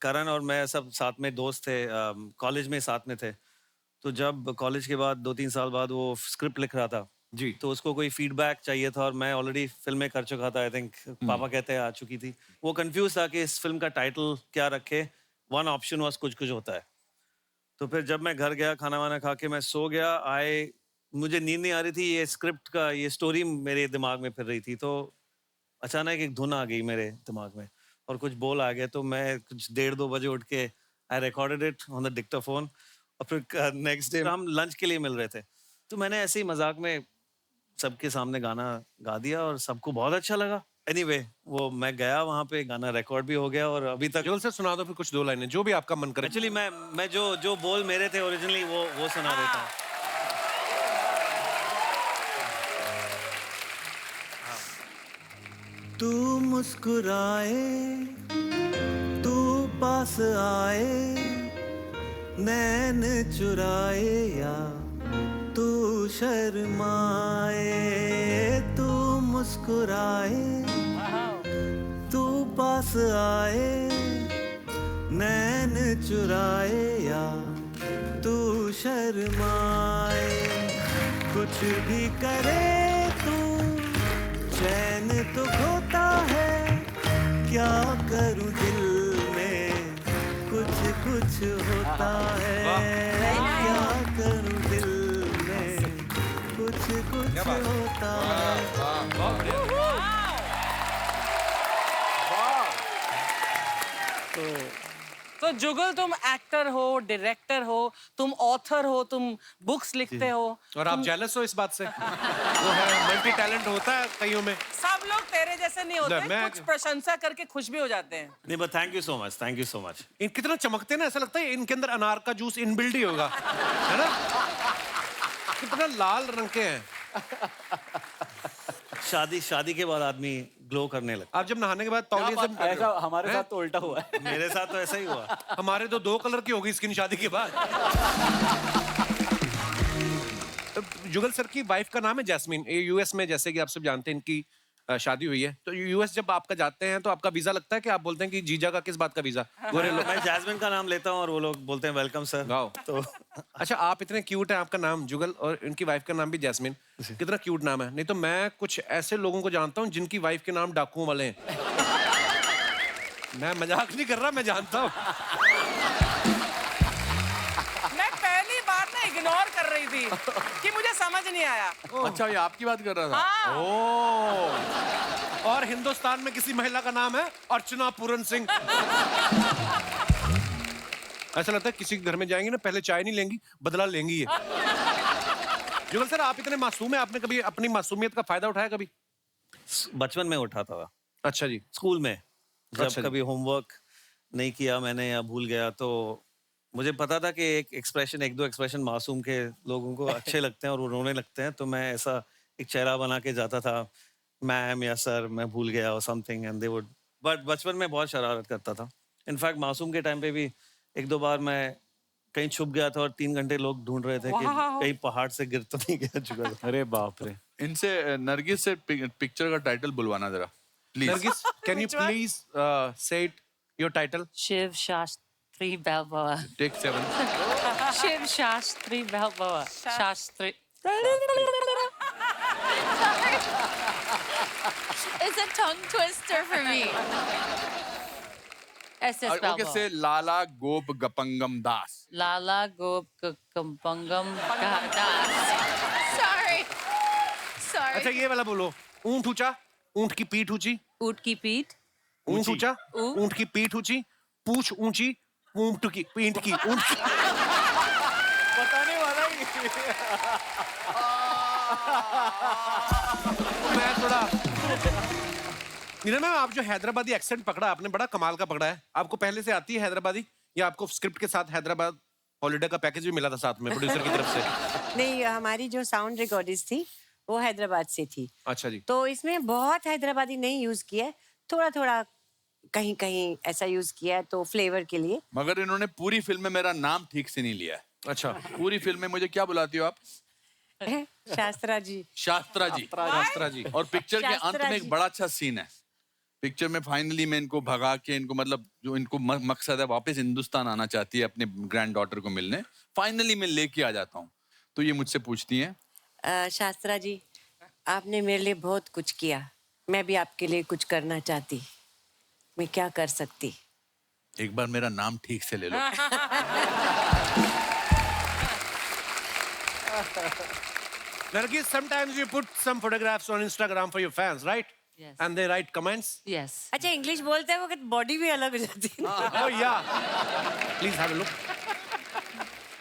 करण और मैं सब साथ में दोस्त थे, कॉलेज में साथ में थे। तो जब कॉलेज के बाद 2-3 साल बाद वो स्क्रिप्ट लिख रहा था जी, तो उसको कोई फीडबैक चाहिए था और मैं ऑलरेडी फिल्में कर चुका था। आई थिंक पापा कहते हैं आ चुकी थी। वो कंफ्यूज था कि इस फिल्म का टाइटल क्या रखे। वन ऑप्शन वाज कुछ कुछ होता है। तो फिर जब मैं घर गया, खाना वाना खा के मैं सो गया, मुझे नींद नहीं आ रही थी। ये स्क्रिप्ट का ये स्टोरी मेरे दिमाग में फिर रही थी। तो अचानक एक धुन आ गई मेरे दिमाग में और कुछ बोल आ गया। तो मैं कुछ 1:30-2 बजे उठ के I recorded it on the Dictaphone. और फिर नेक्स्ट डे हम लंच के लिए मिल रहे थे। तो मैंने ऐसे ही मजाक में सबके सामने गाना गा दिया और सबको बहुत अच्छा लगा। एनीवे, वो मैं गया वहाँ पे, गाना रिकॉर्ड भी हो गया और अभी तक। जुगल से सुना दो फिर कुछ 2 लाइनें, जो भी आपका मन करे। एक्चुअली मैं जो बोल मेरे थे ओरिजिनली वो सुना देता हूँ। तू मुस्कुराए, तू पास आए, नैन चुराए या तू शर्माए। तू मुस्कुराए, तू पास आए, नैन चुराए या तू शर्माए। कुछ भी करे तू चैन तो खोता है, क्या करूं दिल में कुछ कुछ होता है। क्या करूं दिल में कुछ कुछ होता है। तो जुगल, तुम एक्टर हो, डायरेक्टर हो, तुम ऑथर हो, तुम बुक्स लिखते हो और आप जेलस हो इस बात से? वो है मल्टी टैलेंट होता है कईयों में। सब लोग तेरे जैसे नहीं होते। मैं- कुछ प्रशंसा करके खुश भी हो जाते हैं। नहीं, but thank you so much, thank you so much. इन कितना चमकते हैं ना, ऐसा लगता है इनके अंदर अनार का जूस इनबिल्ड ही होगा, है ना? कितना लाल रंग के हैं। शादी के बाद आदमी ग्लो करने लगता आप जब नहाने के बाद तौलिए से ऐसा हमारे साथ तो उल्टा हुआ है। है। मेरे साथ तो ऐसा ही हुआ। हमारे तो 2 कलर की होगी स्किन शादी के बाद। जुगल सर की वाइफ का नाम है जैस्मिन। ये यूएस में, जैसे कि आप सब जानते हैं, इनकी शादी हुई है। तो यूएस जब आपका जाते हैं तो आपका वीजा लगता है कि आप बोलते हैं कि जीजा का किस बात का वीजा? गोरे लोग। मैं जैस्मिन का नाम लेता हूँ और वो लोग बोलते हैं वेलकम सर। गाओ। तो अच्छा, आप इतने क्यूट हैं, आपका नाम जुगल और इनकी वाइफ का नाम भी जैस्मिन। कितना क्यूट नाम है। नहीं तो मैं कुछ ऐसे लोगों को जानता हूँ जिनकी वाइफ के नाम डाकुओं वाले हैं। मैं मजाक नहीं कर रहा, मैं जानता हूँ। मैं पहली बार ना इग्नोर कर रही थी कि मुझे समझ नहीं आया। अच्छा, ये आपकी बात कर रहा था। हाँ। ओ। और हिंदुस्तान में किसी महिला का नाम है अर्चना पूरन सिंह। ऐसा लगता है किसी के घर में जाएंगी ना, पहले चाय नहीं लेंगी, बदला लेंगी ये। जुगल सर, आप इतने मासूम हैं, आपने कभी अपनी मासूमियत का फायदा उठाया कभी? बचपन में उठाता था। अच्छा जी। स्कूल में जब अच्छा जी। कभी होमवर्क नहीं किया मैंने या भूल गया तो मुझे पता था कि एक एक्सप्रेशन, 1-2 एक्सप्रेशन मासूम के लोगों को अच्छे लगते हैं और वो रोने लगते हैं, तो मैं ऐसा एक चेहरा बना के जाता था, मैम या सर मैं भूल गया और something, and they would. But बचपन में बहुत शरारत करता था। इनफैक्ट मासूम के टाइम पे भी 1-2 बार मैं कहीं छुप गया था और 3 घंटे लोग ढूंढ रहे थे कि कहीं पहाड़ से गिर तो नहीं गया जुगल। अरे बाप रे। इनसे नरगिस से पिक्चर का टाइटल बुलवाना जरा please. Nargis, can you please say it your title? Shiv Shastri Balboa. Take 7। Shiv Shastri Balboa. Shastri. It's a tongue twister for me. SS okay, Balboa. से लाला गोप गपंगम दास। Lala Gop Kampangam Das. Sorry. Sorry. अच्छा, ये वाला बोलो। ऊंट ऊंचा, ऊंट की पीठ ऊंची। ऊंट की पीठ। ऊंट ऊंचा, ऊंट। ऊंट की पीठ ऊंची, पूछ ऊंची, ऊंट की पीठ की ऊंट की। बताने वाला ही। मैं थोड़ा नीना मैम, आप जो हैदराबादी एक्सेंट पकड़ा आपने, बड़ा कमाल का पकड़ा है। आपको पहले से आती है हैदराबादी या आपको स्क्रिप्ट के साथ हैदराबाद हॉलिडे का पैकेज भी मिला था साथ में प्रोड्यूसर की तरफ से? नहीं, हमारी जो साउंड रिकॉर्डिस्ट थी वो हैदराबाद से थी, अच्छा जी। तो इसमें बहुत हैदराबादी नहीं यूज किया है, थोड़ा थोड़ा कहीं कहीं ऐसा यूज किया है तो फ्लेवर के लिए। मगर इन्होंने पूरी फिल्म में मेरा नाम ठीक से नहीं लिया है। अच्छा, पूरी फिल्म में मुझे क्या बुलाती हो आप? शास्त्रा जी। शास्त्रा जी। शास्त्रा जी। और पिक्चर के अंत शास्त्रा में जी। एक बड़ा अच्छा सीन है। पिक्चर में फाइनली मैं इनको भगा के, इनको मतलब जो इनको मकसद है वापस हिंदुस्तान आना चाहती है अपने ग्रैंड डॉटर को मिलने, फाइनली मैं लेके आ जाता हूँ, तो ये मुझसे पूछती हैं, शास्त्रा जी, आपने मेरे लिए बहुत कुछ किया, मैं भी आपके लिए कुछ करना चाहती, मैं क्या कर सकती? एक बार मेरा नाम ठीक से ले लो। Nargis, sometimes you put some photographs on Instagram for your fans, right? Yes. And they write comments. Yes. अच्छा, इंग्लिश बोलते हैं वो बॉडी भी अलग हो जाती है। Oh yeah. Please have a look.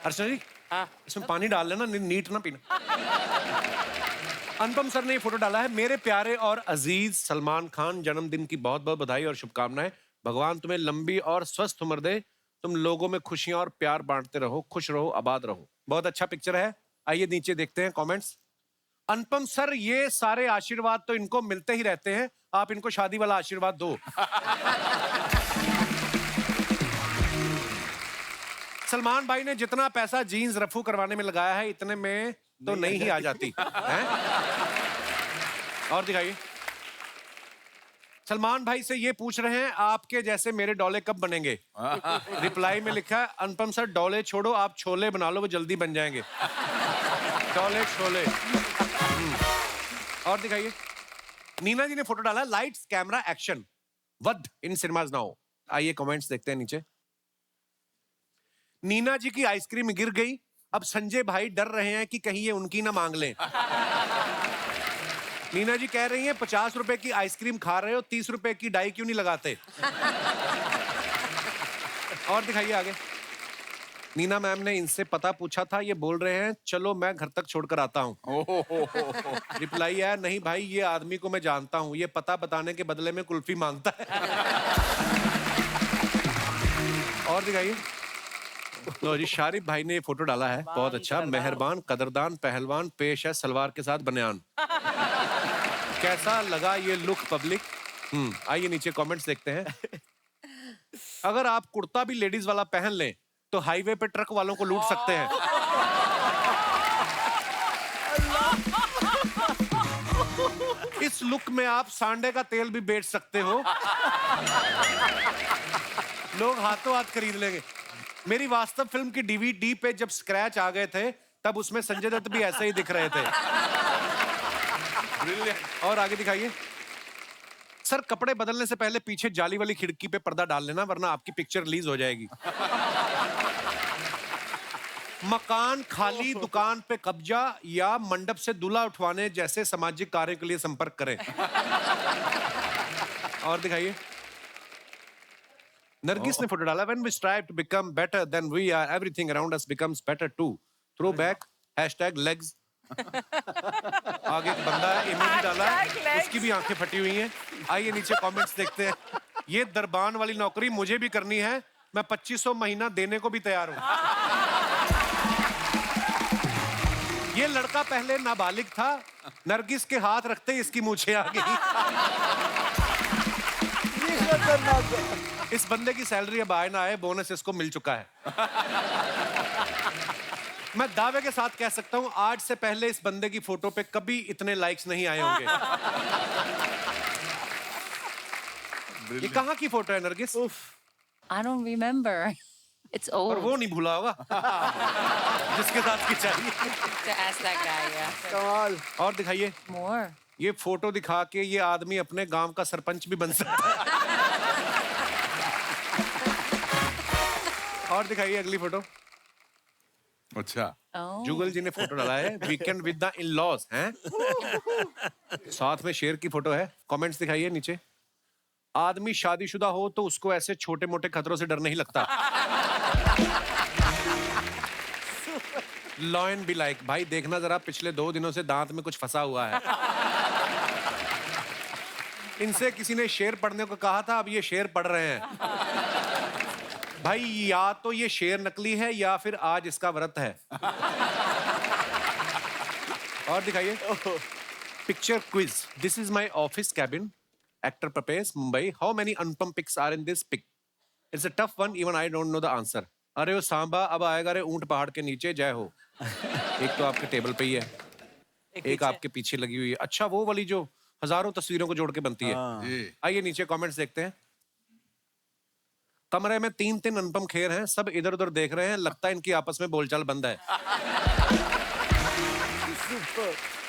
अर्चना जी, इसमें पानी डाल लेना, नीट ना पीना। अनुपम सर ने ये फोटो डाला है। मेरे प्यारे और अजीज सलमान खान, जन्मदिन की बहुत बहुत बधाई और शुभकामनाएं। भगवान तुम्हें लंबी और स्वस्थ उम्र दे, तुम लोगों में खुशियां और प्यार बांटते रहो, खुश रहो, आबाद रहो। बहुत अच्छा पिक्चर है। आइए नीचे देखते हैं कमेंट्स। अनुपम सर, ये सारे आशीर्वाद तो इनको मिलते ही रहते हैं, आप इनको शादी वाला आशीर्वाद दो। सलमान भाई ने जितना पैसा जीन्स रफू करवाने में लगाया है, इतने में तो नहीं ही आ जाती हैं? और दिखाइए। सलमान भाई से ये पूछ रहे हैं, आपके जैसे मेरे डोले कब बनेंगे? रिप्लाई में लिखा है, अनुपम सर डोले छोड़ो, आप छोले बना लो, वो जल्दी बन जाएंगे। डोले छोले। और दिखाइए। नीना जी ने फोटो डाला, लाइट्स कैमरा एक्शन, वध इन सिनेमाज नाउ। आइए कमेंट्स देखते हैं नीचे। नीना जी की आइसक्रीम गिर गई, अब संजय भाई डर रहे हैं कि कहीं ये उनकी ना मांग लें। नीना जी कह रही हैं, 50 रुपए की आइसक्रीम खा रहे हो, 30 रुपए की डाई क्यों नहीं लगाते? और दिखाइए आगे। नीना मैम ने इनसे पता पूछा था, ये बोल रहे हैं चलो मैं घर तक छोड़कर आता हूँ। रिप्लाई है, नहीं भाई, ये आदमी को मैं जानता हूँ, ये पता बताने के बदले में कुल्फी मांगता है। और दिखाइए। लो जी, शारिफ भाई ने ये फोटो डाला है, बहुत अच्छा। मेहरबान, कदरदान, पहलवान, पेश है सलवार के साथ बनियान। कैसा लगा ये लुक पब्लिक? आइए नीचे कमेंट्स देखते हैं। अगर आप कुर्ता भी लेडीज वाला पहन लें तो हाईवे पे ट्रक वालों को लूट सकते हैं। इस लुक में आप सांडे का तेल भी बेच सकते हो। लोग हाथों हाथ खरीद लेंगे। मेरी वास्तव फिल्म की डीवीडी पे जब स्क्रैच आ गए थे तब उसमें संजय दत्त भी ऐसे ही दिख रहे थे। और आगे दिखाइए। सर कपड़े बदलने से पहले पीछे जाली वाली खिड़की पे पर्दा डाल लेना वरना आपकी पिक्चर रिलीज हो जाएगी। मकान खाली, दुकान पे कब्जा या मंडप से दूल्हा उठवाने जैसे सामाजिक कार्य के लिए संपर्क करें। और दिखाइए। नरगिस ने फोटो डाला। When we strive to become better than we are, everything around us becomes better too. Throw back #legs. आगे एक बंदा है, इमोजी डाला है, उसकी भी आंखें फटी हुई हैं। आइए नीचे कमेंट्स देखते हैं। ये दरबान वाली नौकरी मुझे भी करनी है, मैं 2500 महीना देने को भी तैयार हूं। ये लड़का पहले नाबालिग था, नरगिस के हाथ रखते ही इसकी मूछें आ गई। इस बंदे की सैलरी अब आए ना आए, बोनस इसको मिल चुका है। मैं दावे के साथ कह सकता हूं आज से पहले इस बंदे की फोटो पे कभी इतने लाइक्स नहीं आए होंगे। ये कहां की फोटो है Nargis? I don't remember. It's old. और वो नहीं भूला होगा जिसके साथ की चाहिए। To ask that guy, yeah. कमाल। और दिखाइए। More. ये फोटो दिखा के ये आदमी अपने गांव का सरपंच भी बन सकता है। और दिखाइए अगली फोटो। अच्छा। जुगल जी ने फोटो डाला है वीकेंड विद द इन-लॉज हैं। साथ में शेर की फोटो है। कमेंट्स दिखाइए नीचे। आदमी शादीशुदा हो तो उसको ऐसे छोटे मोटे खतरों से डर नहीं लगता। लॉयन बी लाइक, भाई देखना जरा पिछले 2 दिनों से दांत में कुछ फंसा हुआ है। इनसे किसी ने शेर पढ़ने को कहा था, अब ये शेर पढ़ रहे हैं। भाई या तो ये शेर नकली है या फिर आज इसका व्रत है। और दिखाइए। Picture quiz. This is my office cabin. Actor प्रपेस Mumbai. How many Anupam pics are in this pic? It's a tough one, even I don't know the answer. अरे वो सांबा अब आएगा रे ऊंट पहाड़ के नीचे, जय हो। एक तो आपके टेबल पे ही है, एक आपके पीछे लगी हुई है। अच्छा वो वाली जो हजारों तस्वीरों को जोड़ के बनती है। आइए नीचे कमेंट्स देखते हैं। कमरे में 3 अनुपम खेर हैं, सब इधर उधर देख रहे हैं, लगता है इनकी आपस में बोलचाल बंद है।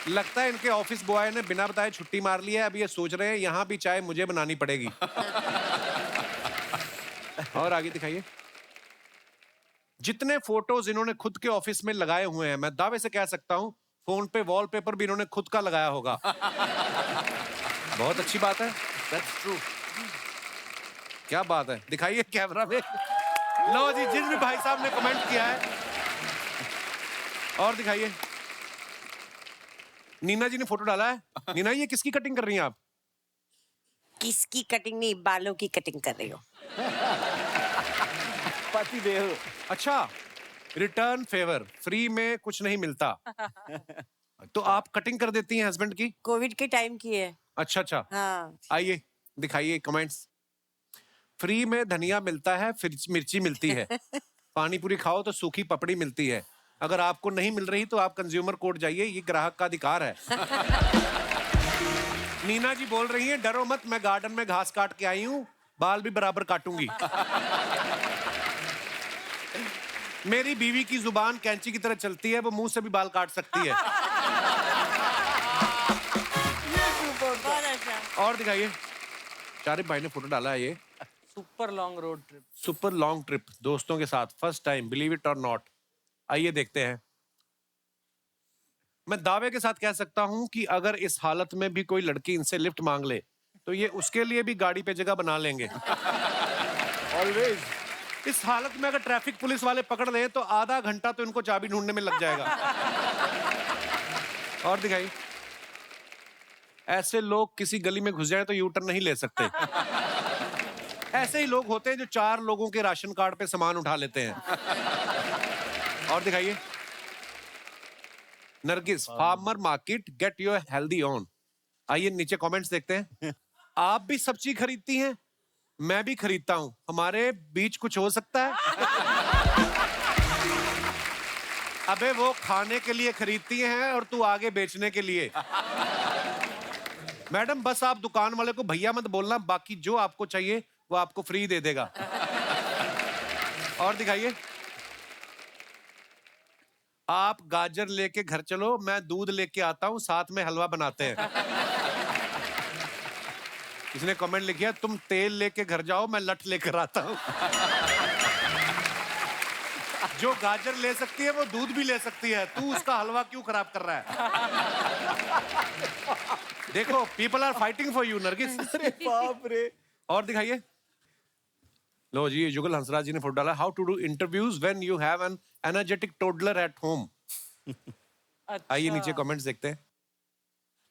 लगता है इनके ऑफिस बॉय ने बिना बताए छुट्टी मार ली है, अब ये सोच रहे हैं यहाँ भी चाय मुझे बनानी पड़ेगी। और आगे दिखाइए। जितने फोटोज इन्होंने खुद के ऑफिस में लगाए हुए हैं, मैं दावे से कह सकता हूं फोन पे वॉलपेपर भी इन्होंने खुद का लगाया होगा। बहुत अच्छी बात है। That's true. क्या बात है, दिखाइए कैमरा में। लो जी, जिस भी भाई साहब ने कमेंट किया है। और दिखाइए। नीना जी ने फोटो डाला है। नीना, ये किसकी कटिंग कर रही हैं आप? किसकी कटिंग नहीं, बालों की कटिंग कर रही हो। पति देव। अच्छा, रिटर्न फेवर, फ्री में कुछ नहीं मिलता। तो आप कटिंग कर देती हैं हस्बैंड की? कोविड के टाइम की है। अच्छा अच्छा। हाँ। आइए दिखाइए कमेंट्स। फ्री में धनिया मिलता है, फिर मिर्ची मिलती है। पानी पूरी खाओ तो सूखी पपड़ी मिलती है। अगर आपको नहीं मिल रही तो आप कंज्यूमर कोर्ट जाइए, ये ग्राहक का अधिकार है। नीना जी बोल रही हैं, डरो मत, मैं गार्डन में घास काट के आई हूँ, बाल भी बराबर काटूंगी। मेरी बीवी की जुबान कैंची की तरह चलती है, वो मुंह से भी बाल काट सकती है। और दिखाइए। शारिफ भाई ने फोटो डाला है ये। Super long road trip. Super long trip दोस्तों के साथ, फर्स्ट टाइम, बिलीव इट और नॉट। आइए देखते हैं। मैं दावे के साथ कह सकता हूं कि अगर इस हालत में भी कोई लड़की इनसे लिफ्ट मांग ले तो ये उसके लिए भी गाड़ी पे जगह बना लेंगे। ऑलवेज। इस हालत में अगर ट्रैफिक पुलिस वाले पकड़ लें तो आधा घंटा तो इनको चाबी ढूंढने में लग जाएगा। और दिखाई। ऐसे लोग किसी गली में घुस जाए तो यू टर्न नहीं ले सकते। ऐसे ही लोग होते हैं जो 4 लोगों के राशन कार्ड पे सामान उठा लेते हैं। और दिखाइए। Nargis, farmer market, get your healthy on. आइए नीचे कमेंट्स देखते हैं। आप भी सब्जी खरीदती हैं, मैं भी खरीदता हूं, हमारे बीच कुछ हो सकता है? अबे वो खाने के लिए खरीदती हैं और तू आगे बेचने के लिए। मैडम बस आप दुकान वाले को भैया मत बोलना, बाकी जो आपको चाहिए वो आपको फ्री दे देगा। और दिखाइए। आप गाजर लेके घर चलो, मैं दूध लेके आता हूं, साथ में हलवा बनाते हैं। इसने कमेंट लिखा, तुम तेल लेके घर जाओ, मैं लठ लेकर आता हूं। जो गाजर ले सकती है वो दूध भी ले सकती है, तू उसका हलवा क्यों खराब कर रहा है? देखो, people are fighting for you Nargis. अरे बाप रे। और दिखाइए। लो जी, जुगल हंसराज जी ने फोटो डाला, how to do interviews when you have an energetic toddler at home. आइए नीचे कमेंट्स देखते हैं।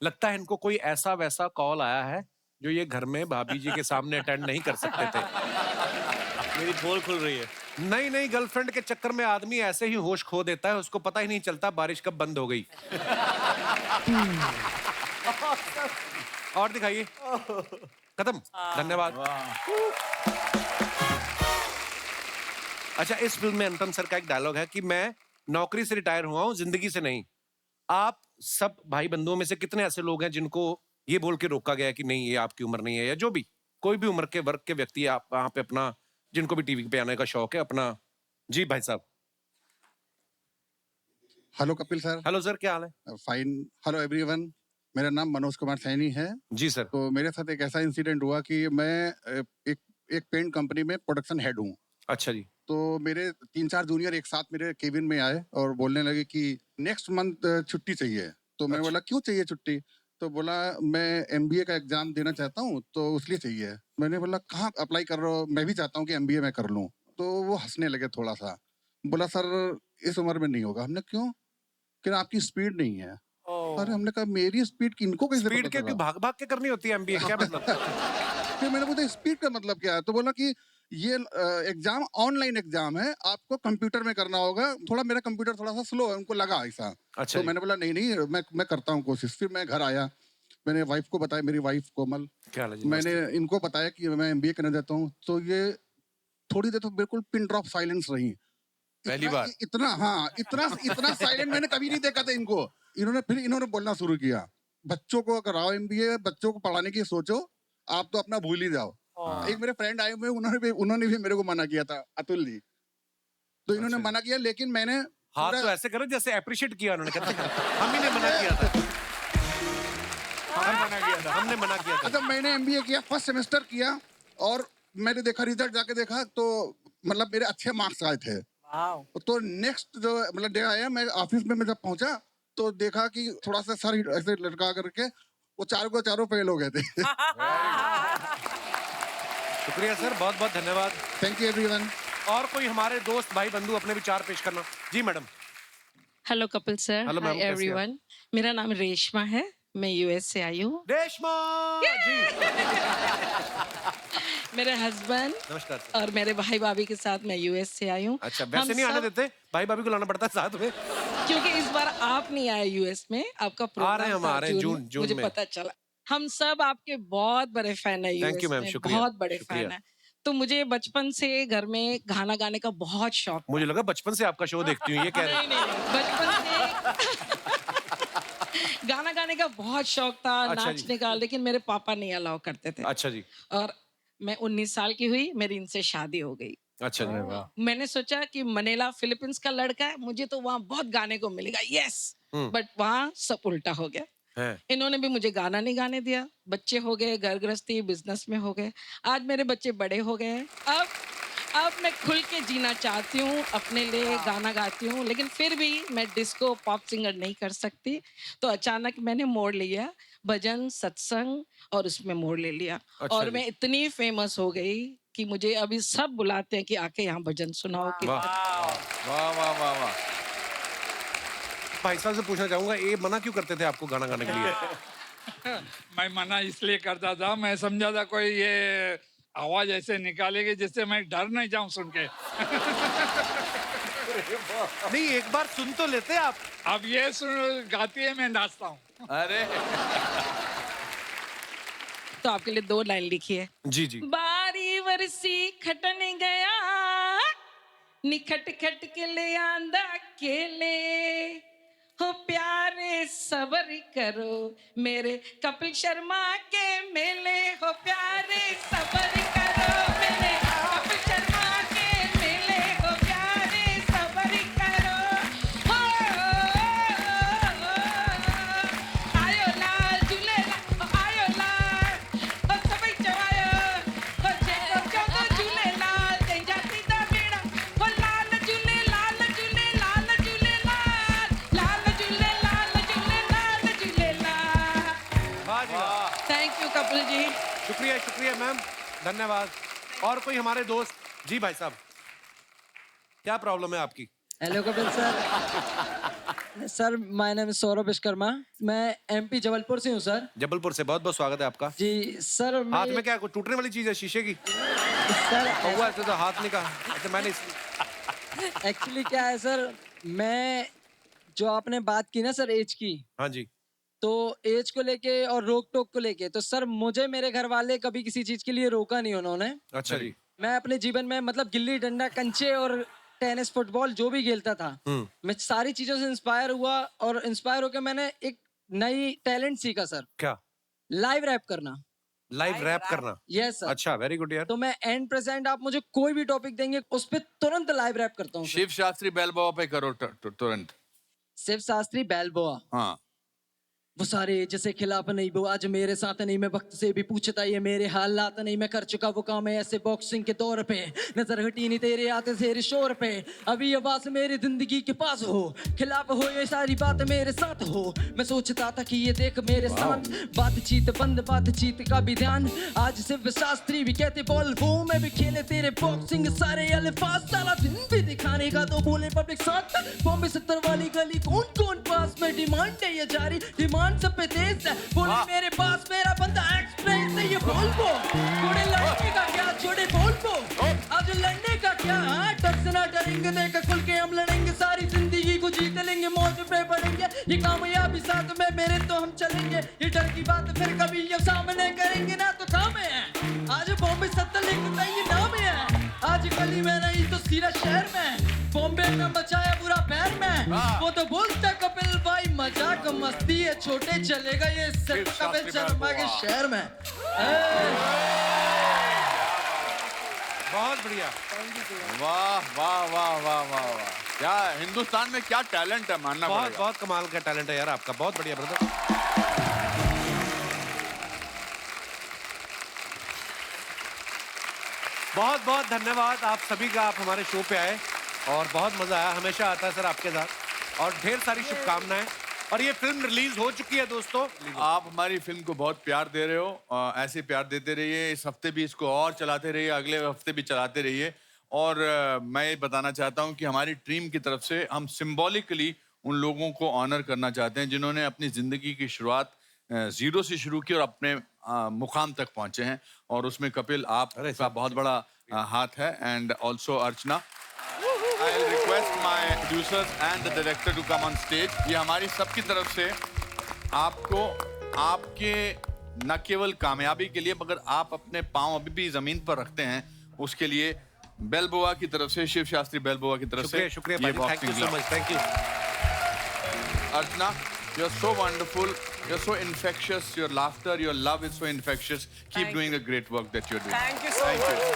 लगता है इनको कोई ऐसा वैसा कॉल आया है जो ये घर में भाभी जी के सामने अटेंड नहीं कर सकते थे। मेरी पोल खुल रही है। नहीं नहीं, गर्लफ्रेंड के चक्कर में आदमी ऐसे ही होश खो देता है, उसको पता ही नहीं चलता बारिश कब बंद हो गई। और दिखाइए। खत्म। धन्यवाद। अच्छा, इस फिल्म में अंतन सर का एक डायलॉग है कि मैं नौकरी से रिटायर हुआ हूं, जिंदगी से नहीं। आप सब भाई बंधुओं में से कितने ऐसे लोग हैं जिनको ये बोल के रोका गया कि नहीं ये आपकी उम्र नहीं है, या जो भी कोई भी उम्र के वर्ग के व्यक्ति आप वहां पे अपना, जिनको भी टीवी पे आने का शौक है अपना। जी भाई साहब। Hello Kapil sir. Hello sir, क्या हाल है? फाइन। हेलो एवरीवन, मेरा नाम मनोज कुमार सैनी है। जी सर। तो मेरे साथ एक ऐसा इंसिडेंट हुआ कि मैं एक पेंट कंपनी में प्रोडक्शन हेड हूँ। अच्छा जी। तो मेरे 3-4 जूनियर एक साथ मेरे केबिन में आए और बोलने लगे कि नेक्स्ट मंथ छुट्टी चाहिए। तो मैं बोला क्यों चाहिए छुट्टी? तो बोला मैं MBA का एग्जाम देना चाहता हूँ तो उसलिए चाहिए। मैंने बोला कहाँ अप्लाई कर रहे हो? मैं भी चाहता हूँ कि MBA मैं कर लूँ। तो वो हंसने लगे थोड़ा सा, बोला सर इस उम्र में नहीं होगा। हमने क्यों? कि आपकी स्पीड नहीं है। अरे हमने कहा मेरी स्पीड इनको कैसे स्पीड के भाग भाग के करनी होती है MBA, क्या मतलब? फिर मैंने पूछा स्पीड का मतलब क्या है? तो बोला कि ये एग्जाम ऑनलाइन एग्जाम है, आपको कंप्यूटर में करना होगा। थोड़ा मेरा कंप्यूटर थोड़ा सा स्लो है, उनको लगा ऐसा। अच्छा। तो मैंने बोला नहीं नहीं मैं करता हूँ कोशिश। फिर मैं घर आया, मैंने वाइफ को बताया, मेरी वाइफ कोमल, मैंने इनको बताया कि मैं MBA करने जाता हूँ। तो ये थोड़ी देर तो बिल्कुल पिन ड्रॉप साइलेंस रही। पहली बार इतना साइलेंट मैंने कभी नहीं देखा था इनको। इन्होंने बोलना शुरू किया, बच्चों को कराओ MBA, बच्चों को पढ़ाने की सोचो, आप तो अपना भूल ही जाओ। एक मेरे फ्रेंड आए हुए, उन्होंने भी मेरे को मना किया था, अतुल जी। तो इन्होंने मना किया, लेकिन मैंने हाथ तो ऐसे करो जैसे अप्रिशिएट किया उन्होंने। हम ही ने मना किया था। हमने मना किया था। अच्छा, मैंने MBA किया, फर्स्ट सेमेस्टर किया और मैंने देखा रिजल्ट, जाके देखा तो मतलब मेरे अच्छे मार्क्स आए थे। तो नेक्स्ट जो मतलब डे आया, मैं ऑफिस में जब पहुंचा तो देखा कि थोड़ा सा सर ऐसे लटका करके वो चारों फेल हो गए थे। शुक्रिया सर, बहुत बहुत धन्यवाद। Thank you everyone. और कोई हमारे दोस्त भाई बंधु अपने विचार पेश करना। जी madam. Hello Kapil sir. Hello ma'am, hi everyone, मेरा नाम रेशमा है, मैं US से आई हूँ। रेशमा जी। मेरे हस्बैंड नमस्कार और मेरे भाई भाभी के साथ मैं US से आई हूँ। अच्छा, वैसे नहीं आने देते, भाई भाभी को लाना पड़ता है साथ में। क्योंकि इस बार आप नहीं आए US में, आपका प्रोग्राम आ रहे हैं हम, आ रहे हैं जून मुझे में। पता चला। हम सब आपके बहुत बड़े फैन है थैंक यू मैम, शुक्रिया। बहुत बड़े फैन है। तो मुझे बचपन से घर में गाना गाने का बहुत शौक। मुझे लगा बचपन से आपका शो देखती हूँ, ये कह रहे हैं। नहीं, बचपन से गाना गाने का बहुत शौक था। अच्छा नाचने का, लेकिन मेरे पापा नहीं अलाउ करते थे। अच्छा जी। और मैं 19 साल की हुई, मेरी इनसे शादी हो गई। अच्छा जी। मैंने सोचा कि मनीला फिलीपींस का लड़का है, मुझे तो वहाँ बहुत गाने को मिलेगा, यस। बट वहाँ सब उल्टा हो गया। इन्होंने भी मुझे गाना नहीं गाने दिया। बच्चे हो गए, घर गृहस्थी, बिजनेस में हो गए। आज मेरे बच्चे बड़े हो गए हैं। अब मैं खुल के जीना चाहती हूँ, अपने लिए गाना गाती हूँ, लेकिन फिर भी मैं डिस्को पॉप सिंगर नहीं कर सकती। तो अचानक मैंने मोड़ लिया, भजन सत्संग, और उसमें मोड़ ले लिया। अच्छा और जी। मैं इतनी फेमस हो गई कि मुझे अभी सब बुलाते हैं कि आके यहाँ भजन सुनाओ। वाह वाह वाह वाह। भाई साहब से पूछना चाहूंगा, ये मना क्यों करते थे आपको गाना गाने के लिए? मैं मना इसलिए करता था, मैं समझा था कोई ये आवाज ऐसे निकालेगी जिससे मैं डर नहीं जाऊं सुन के। नहीं, एक बार सुन तो लेते आप। अब ये सुन गाती है, मैं नाचता हूँ। अरे तो आपके लिए 2 लाइन लिखी है। जी जी। बारी वरसी खटन गया, निखट खट के ले आंदा केले, हो प्यारे सबर करो मेरे कपिल शर्मा के मेले, हो प्यारे सबर करो मेरे कपिल शर्मा के मेले, हो प्यारे सबर करो। हो आयो लाल झूलेलाल, आयो लाल, हो सभई चवायो, हो जेको चवंदो झूलेलाल, तंहिंजा थींदा बेड़ा, हो लाल झूलेलाल झूलेलाल झूलेलाल, लाल झूलेलाल झूलेलाल झूलेलाल। वाह जी वाह। Thank you Kapil ji. शुक्रिया शुक्रिया मैम, धन्यवाद। और कोई हमारे दोस्त? जी भाई साहब, क्या प्रॉब्लम है आपकी? Hello Kapil sir. Sir my name is Saurabh Vishwakarma, मैं एमपी जबलपुर से हूँ सर। जबलपुर से, बहुत बहुत स्वागत है आपका। जी सर। हाथ में क्या, कोई टूटने वाली चीज है शीशे की? सर हुआ ऐसे तो हाथ नहीं कहा, अच्छा मैंने एक्चुअली क्या है सर, मैं जो आपने बात की ना सर एज की, हाँ जी। तो एज को लेके और रोक टोक को लेके, तो सर मुझे मेरे घर वाले कभी किसी चीज के लिए रोका नहीं उन्होंने। अच्छा जी। मैं अपने जीवन में मतलब गिल्ली डंडा, कंचे और टेनिस, फुटबॉल जो भी खेलता था, मैं सारी चीजों से इंस्पायर हुआ और इंस्पायर होकर मैंने एक नई टैलेंट सीखा सर। क्या? लाइव रैप करना। लाइव रैप करना? Yes sir. अच्छा, वेरी गुड यार। तो मैं एंड प्रेजेंट आप मुझे कोई भी टॉपिक देंगे उस पर तुरंत लाइव रैप करता हूँ। शिव शास्त्री बैलबोआ पे करो तुरंत। शिव शास्त्री बैलबोआ। हाँ। वो सारे जैसे खिलाफ नहीं, वो आज मेरे साथ नहीं, मैं वक्त से भी पूछता ये मेरे हालात नहीं, मैं कर चुका वो काम है ऐसे बॉक्सिंग के दौर पे, नजर हटी नहीं तेरे आते तेरे शोर पे, अभी आवाज मेरी जिंदगी के पास हो, खिलाफ हो ये सारी बात मेरे साथ हो, मैं सोचता था कि ये देख मेरे साथ, बातचीत बंद बातचीत का भी ध्यान, आज शिव शास्त्री भी कहते बॉल वो, मैं भी खेले तेरे बॉक्सिंग सारे अल्फाज, सारा दिन भी दिखाने का तो बोले पब्लिक साथ, बॉम्बे 70 वाली गली कौन कौन पास में, डिमांड है ये जारी, डिमांड सब पे तेज है, बोले मेरे पास मेरा बंदा एक्सप्रेस है, ये बोल को थोड़े लड़ने का क्या, छोड़े बोल को आज लड़ने का क्या, डर से ना डरेंगे, देख खुल के हम लड़ेंगे, सारी जिंदगी को जीत लेंगे, मौज पे पड़ेंगे, ये कामयाबी साथ में मेरे तो हम चलेंगे, ये डर की बात फिर कभी ये सामने करेंगे ना तो काम है, आज बॉम्बे 70 लिखता ये नाम है, आज गली में नहीं तो सीधा शहर में, बॉम्बे में बचाया बुरा पैर में, वो तो बोलता कपिल भाई मजाक मस्ती है, छोटे चलेगा ये सिर्फ कपिल शर्मा के शहर में। बहुत बढ़िया। वाह वाह वाह वाह वाह वाह, क्या हिंदुस्तान में क्या टैलेंट है, मानना बहुत पड़ेगा। बहुत कमाल का टैलेंट है यार आपका, बहुत बढ़िया ब्रदर। बहुत बहुत धन्यवाद आप सभी का, आप हमारे शो पे आए और बहुत मजा आया, हमेशा आता है सर आपके साथ, और ढेर सारी शुभकामनाएं। और ये फिल्म रिलीज हो चुकी है दोस्तों। आप हमारी फिल्म को बहुत प्यार दे रहे हो, ऐसे प्यार देते रहिए, इस हफ्ते भी इसको और चलाते रहिए, अगले हफ्ते भी चलाते रहिए। और मैं ये बताना चाहता हूँ कि हमारी टीम की तरफ से हम सिंबॉलिकली उन लोगों को ऑनर करना चाहते हैं जिन्होंने अपनी जिंदगी की शुरुआत जीरो से शुरू की और अपने मुकाम तक पहुंचे हैं, और उसमें कपिल आपका बहुत बड़ा हाथ है, and also Archana. I'll request my producers and the director to come on stage. ये हमारी सबकी तरफ से आपको आपके न केवल कामयाबी के लिए, मगर आप अपने पांव अभी भी जमीन पर रखते हैं उसके लिए बेलबोआ की तरफ से, शिव शास्त्री बेलबोआ की तरफ से शुक्रिया ये भाई, thank you so much, thank you. Archana, you are so wonderful, you are so infectious, your laughter, your love is so infectious. Keep doing the great work that you're doing. Thank you so much.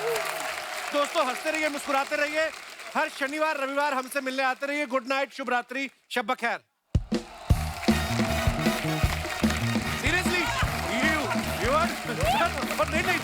दोस्तों हंसते रहिए, मुस्कुराते रहिए, हर शनिवार रविवार हमसे मिलने आते रहिए। गुड नाइट, शुभ रात्रि, शब बखैर। सीरियसली, you are, नहीं नहीं